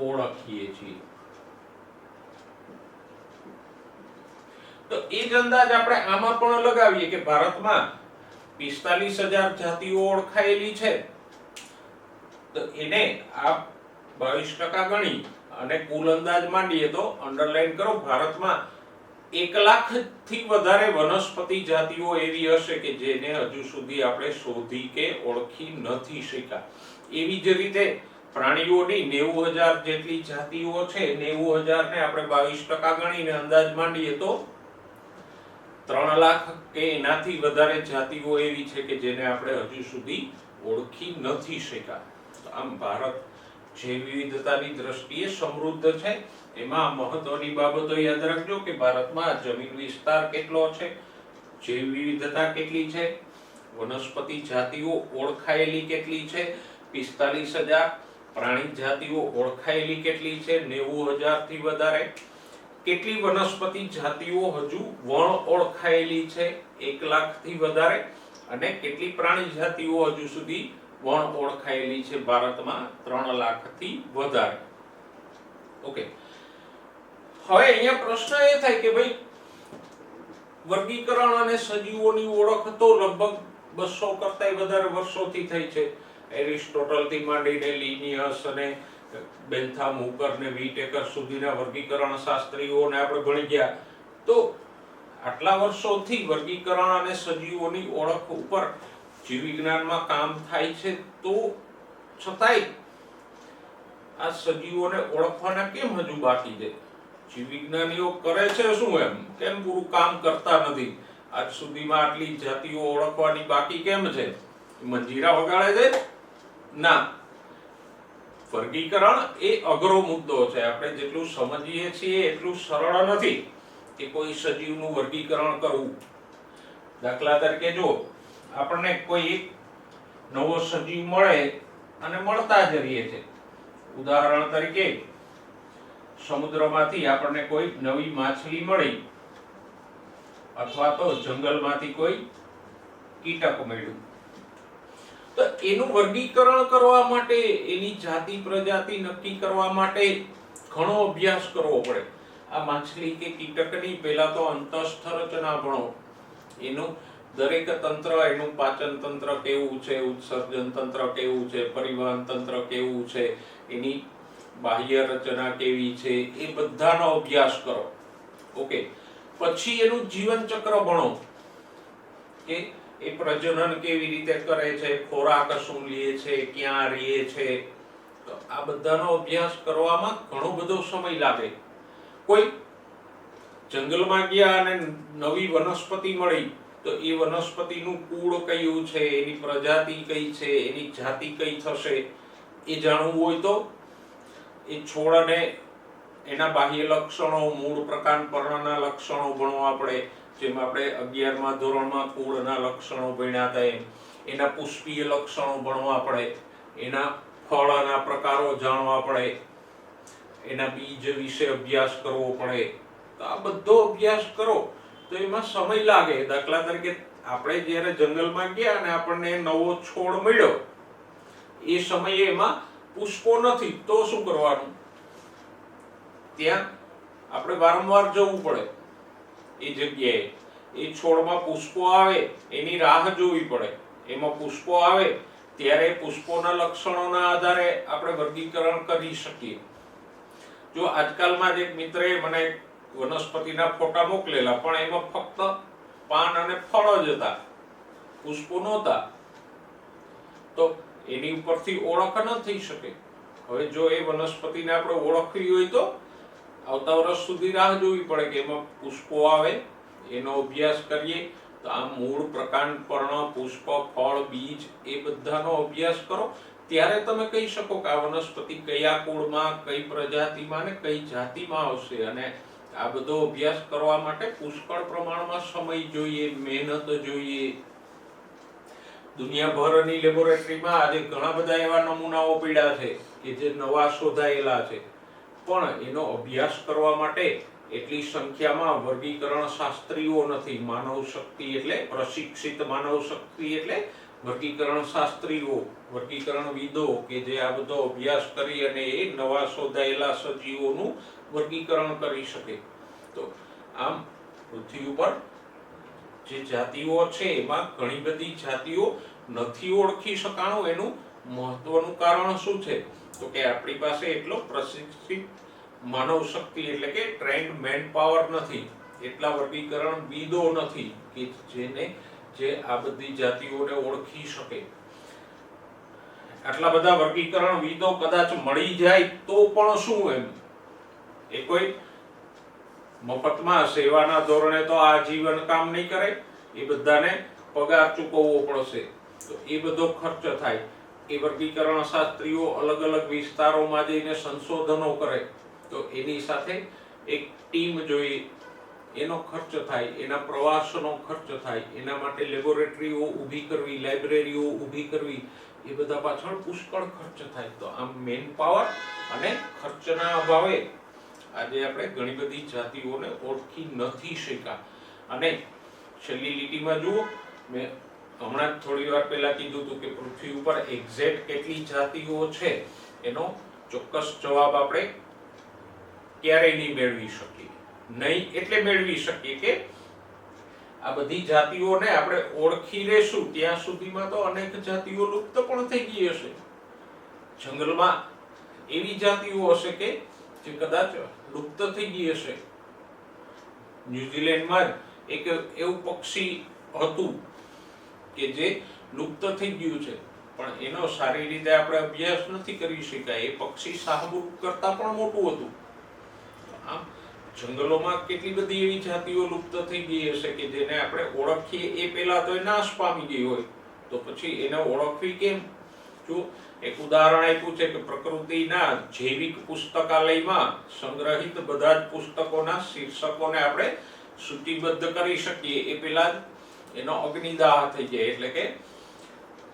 ઓળખીએ છીએ. તો એ જ અંદાજ આપણે આમાં પણ લગાવીએ કે ભારતમાં 45,000 જાતિઓ ઓળખાયેલી છે, તો એને આ 22% ગણી અને કુલ અંદાજ માંડીએ તો અંડરલાઈન કરો, ભારતમાં 1 લાખથી વધારે વનસ્પતિ જાતિઓ એવી હશે કે જેને હજુ સુધી આપણે શોધી કે ઓળખી નથી શક્યા. એવી જ રીતે પ્રાણીઓની 90,000 જેટલી જાતિઓ છે. 90,000 ને આપણે 22% ગણીને અંદાજ માંડીએ તો 3 લાખ કે એનાથી વધારે જાતિઓ એવી છે કે જેને આપણે હજુ સુધી ઓળખી નથી શક્યા. આમ ભારત જૈવ વિવિધતાની દ્રષ્ટિએ સમૃદ્ધ છે. એમાં મહત્વની બાબતો યાદ રાખજો કે ભારતમાં જમીન વિસ્તાર કેટલો છે, જૈવ વિવિધતા કેટલી છે, વનસ્પતિ જાતિઓ ઓળખાયેલી કેટલી છે 45,000, પ્રાણી જાતિઓ ઓળખાયેલી કેટલી છે 90,000 થી વધારે, કેટલી વનસ્પતિ જાતિઓ હજુ વણ ઓળખાયેલી છે 1 લાખ થી વધારે, અને કેટલી પ્રાણી જાતિઓ હજુ સુધી વણ ઓળખાયેલી છે ભારતમાં 3 લાખ થી વધારે. ઓકે, હવે અહીંયા પ્રશ્ન એ થાય કે ભાઈ વર્ગીકરણ અને સજીવોની ઓળખ તો લગભગ 200 કરતાંય વધારે વર્ષોથી થઈ છે. એરિસ્ટોટલ થી માંડીને લિનિયસ અને બેન્થામ, હુકર ને વિટેકર સુધીના વર્ગીકરણ શાસ્ત્રીઓને આપણે ભણી ગયા. તો આટલા વર્ષોથી વર્ગીકરણ અને સજીવોની ઓળખ ઉપર જીવ વિજ્ઞાનમાં કામ થાય છે, તો છતાંય આ સજીવોને ઓળખવાના કેમ હજુ બાકી છે? જીવ વિજ્ઞાનીઓ કરે છે શું, એમ કેમ પૂરું કામ કરતા નથી? આજ સુધીમાં આટલી જાતિઓ ઓળખવાની બાકી કેમ છે? મંજીરા વગાડે છે? ના, વર્ગીકરણ એ અઘરો મુદ્દો છે. આપણે જેટલું સમજીએ છીએ એટલું સરળ નથી કે કોઈ સજીવનું વર્ગીકરણ કરવું. દાખલા તરીકે જો આપણને કોઈ એક નવો સજીવ મળે અને મળતા જ રહીએ છે. ઉદાહરણ તરીકે સમુદ્રમાંથી આપણને કોઈ નવી માછલી મળી, અથવા તો જંગલમાંથી કોઈ કીટક મળ્યું, તો એનું વર્ગીકરણ કરવા માટે, એની જાતિ પ્રજાતિ નક્કી કરવા માટે ઘણો અભ્યાસ કરવો પડે. આ માછલી કે કીટકની પહેલા તો અંતસ્થ રચના ભણો, એનું દરેક તંત્ર, એનું પાચન તંત્ર કેવું છે, ઉત્સર્જન તંત્ર કેવું છે, પરિવહન તંત્ર કેવું છે, એની બાહ્ય રચના કેવી છે, એ બધાનો અભ્યાસ કરો. ઓકે, પછી એનું જીવન ચક્ર ભણો કે એ પ્રજનન કેવી રીતે કરે છે, ખોરાક શું લે છે, ક્યાં રહે છે. તો આ બધાનો અભ્યાસ કરવામાં ઘણો બધો સમય લાગે. કોઈ જંગલમાં ગયા અને નવી વનસ્પતિ મળી, તો એ વનસ્પતિનું કુળ કયું છે, એની પ્રજાતિ કઈ છે, એની જાતિ કઈ થશે, એ જાણવું હોય તો એ છોડને એના બાહ્ય લક્ષણો, મૂળ પ્રકાર પર્ણના લક્ષણો ભણવા પડે. જેમ આપણે 11મા ધોરણમાં કુળના લક્ષણો ભણ્યા હતા, એના પુષ્પીય લક્ષણો ભણવા પડે, એના ફળના પ્રકારો જાણવા પડે, એના બીજ વિશે અભ્યાસ કરવો પડે. તો આ બધો અભ્યાસ કરો તો એમાં સમય લાગે. દાખલા તરીકે આપણે જ્યારે જંગલમાં ગયા અને આપણને નવો છોડ મળ્યો, એ સમયે એમાં પુષ્પો નથી, તો શું કરવાનું? ત્યાં આપણે વારંવાર જવું પડે એ જગ્યાએ. એ છોડમાં પુષ્પો આવે એની રાહ જોવી પડે. એમાં પુષ્પો આવે ત્યારે પુષ્પોના લક્ષણોના આધારે આપણે વર્ગીકરણ કરી શકીએ. જો આજકાલમાં જ એક મિત્રએ મને વનસ્પતિના ફોટા મોકલેલા, પણ એમાં ફક્ત પાન અને ફળ જ હતા, પુષ્પો નહોતા. તો એની ઉપરથી ઓળખ ન થઈ શકે. હવે જો એ વનસ્પતિને આપણે ઓળખવી હોય તો આવતા વર્ષ સુધી રાહ જોવી પડે કે એમાં પુષ્પો આવે, એનો અભ્યાસ કરીએ. તો આ મૂળ, પ્રકાંડ, પર્ણ, પુષ્પ, ફળ, બીજ એ બધાનો અભ્યાસ કરો, ત્યારે તમે કહી શકો કે આ વનસ્પતિ કયા કુળમાં, કઈ પ્રજાતિમાં ને કઈ જાતિમાં આવશે. અને આ બધો અભ્યાસ કરવા માટે પુષ્કળ પ્રમાણમાં સમય જોઈએ, મહેનત જોઈએ. દુનિયાભરની લેબોરેટરીમાં આજે ઘણા બધા એવા નમૂનાઓ પડ્યા છે કે જે નવા શોધાયેલા છે, પણ એનો અભ્યાસ કરવા માટે એટલી સંખ્યામાં વર્ગીકરણ શાસ્ત્રીઓ નથી. માનવ શક્તિ એટલે પ્રશિક્ષિત માનવ શક્તિ એટલે વર્ગીકરણ શાસ્ત્રીઓ, વર્ગીકરણવિદો કે જે આ બધો અભ્યાસ કરી અને એ નવા શોધાયેલા સજીવોનું વર્ગીકરણ કરી શકે. તો આમ પૃથ્વી ઉપર જે જાતિઓ છે એમાં ઘણી બધી જાતિઓ નથી ઓળખી શકાણું. એનું મહત્વનું કારણ શું છે? તો કે આપણી પાસે એટલો પ્રશિક્ષિત માનવ શક્તિ એટલે કે ટ્રેન્ડ મેન પાવર નથી, એટલા વર્ગીકરણ વિદો નથી કે જે આ બધી જાતિઓને ઓળખી શકે. આટલા બધા વર્ગીકરણ વિદો કદાચ મળી જાય તો પણ શું, એમ એ કોઈ મફતમાં સેવાના ધોરણે તો આજીવન કામ નહીં કરે, એ બધાને પગાર ચૂકવવો પડશે, તો એ બધો ખર્ચ થાય. એ વર્ગીકરણ શાસ્ત્રીઓ અલગ અલગ વિસ્તારોમાં જઈને સંશોધનો કરે, તો એની સાથે એક ટીમ જોઈએ, એનો ખર્ચ થાય, એના પ્રવાસનો ખર્ચ થાય, એના માટે લેબોરેટરીઓ ઊભી કરવી, લાઇબ્રેરીઓ ઊભી કરવી, એ બધા પાછળ પુષ્કળ ખર્ચ થાય. તો આમ મેન પાવર અને ખર્ચના અભાવે આજે આપણે ઘણી બધી જાતિઓને ઓળખી નથી શક્યા. અને છેલ્લી લીટીમાં જુઓ, મેં હમણાં જ થોડી વાર પહેલા કીધું હતું કે પૃથ્વી ઉપર એક્ઝેક્ટ કેટલી જાતિઓ છે એનો ચોક્કસ જવાબ આપણે ક્યારેય નહીં મેળવી શકીએ. નહીં એટલે મેળવી શકીએ કે આ બધી જાતિઓને આપણે ઓળખી લેશું ત્યાં સુધીમાં તો અનેક જાતિઓ લુપ્ત પણ થઈ ગઈ હશે. જંગલમાં એવી જાતિઓ હશે કે જે કદાચ લુપ્ત થઈ ગઈ હશે. ન્યુઝીલેન્ડમાં જ એક એવું પક્ષી હતું કે જે લુપ્ત થઈ ગયું છે, પણ એનો સારી રીતે આપણે અભ્યાસ નથી કરી શક્યા. એ પક્ષી શાહમૃગ કરતા પણ મોટું હતું. આમ જંગલોમાં કેટલી બધી એવી જાતિઓ લુપ્ત થઈ ગઈ હશે કે જેને આપણે ઓળખીએ એ પહેલા તો એ નાશ પામી ગઈ હોય, તો પછી એને ઓળખવી કેમ? જો એક ઉદાહરણ આપ્યું છે કે પ્રકૃતિના જૈવિક પુસ્તકાલયમાં સંગ્રહિત બધા જ પુસ્તકોના શીર્ષકોને આપણે સૂચિબદ્ધ કરી શકીએ એ પહેલા જ એનો અગ્નિદાહ થઈ જાય. એટલે કે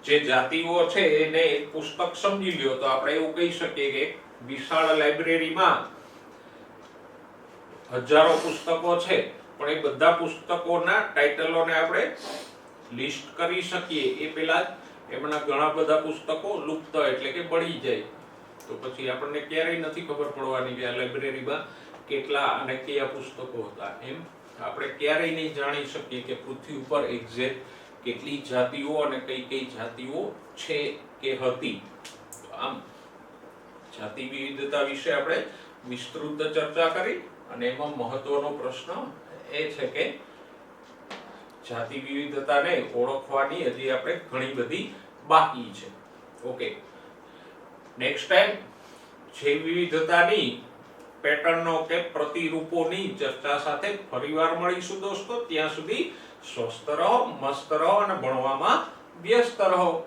જે જાતિઓ છે એને એક પુસ્તક સમજી લ્યો તો આપણે એવું કહી શકીએ કે વિશાળ લાઇબ્રેરીમાં હજારો પુસ્તકો છે, પણ એ બધા પુસ્તકોના ટાઇટલોને આપણે લિસ્ટ કરી શકીએ એ પહેલા જ એમના ઘણા બધા પુસ્તકો લુપ્ત એટલે કે બળી જાય. તો પછી આપણને ક્યારેય નથી ખબર પડવાની કે આ લાઇબ્રેરીમાં કેટલા અને કયા પુસ્તકો હતા. એમ આપણે ક્યારેય નહીં જાણી શકીએ કે પૃથ્વી ઉપર એક્ઝેક્ટ કેટલી જાતિઓ અને કઈ કઈ જાતિઓ છે કે હતી. આમ જાતિ વિવિધતા વિશે આપણે વિસ્તૃત ચર્ચા કરી, અને એમાં મહત્વનો પ્રશ્ન એ છે કે જાતિ વિવિધતાને ઓળખવાની હજી આપણે ઘણી બધી બાકી છે. ઓકે, નેક્સ્ટ ટાઈમ જૈવ વિવિધતાની પેટર્નો કે પ્રતિરૂપોની ચર્ચા સાથે ફરીવાર મળીશું દોસ્તો. ત્યાં સુધી સ્વસ્થ રહો, મસ્ત રહો અને ભણવામાં વ્યસ્ત રહો.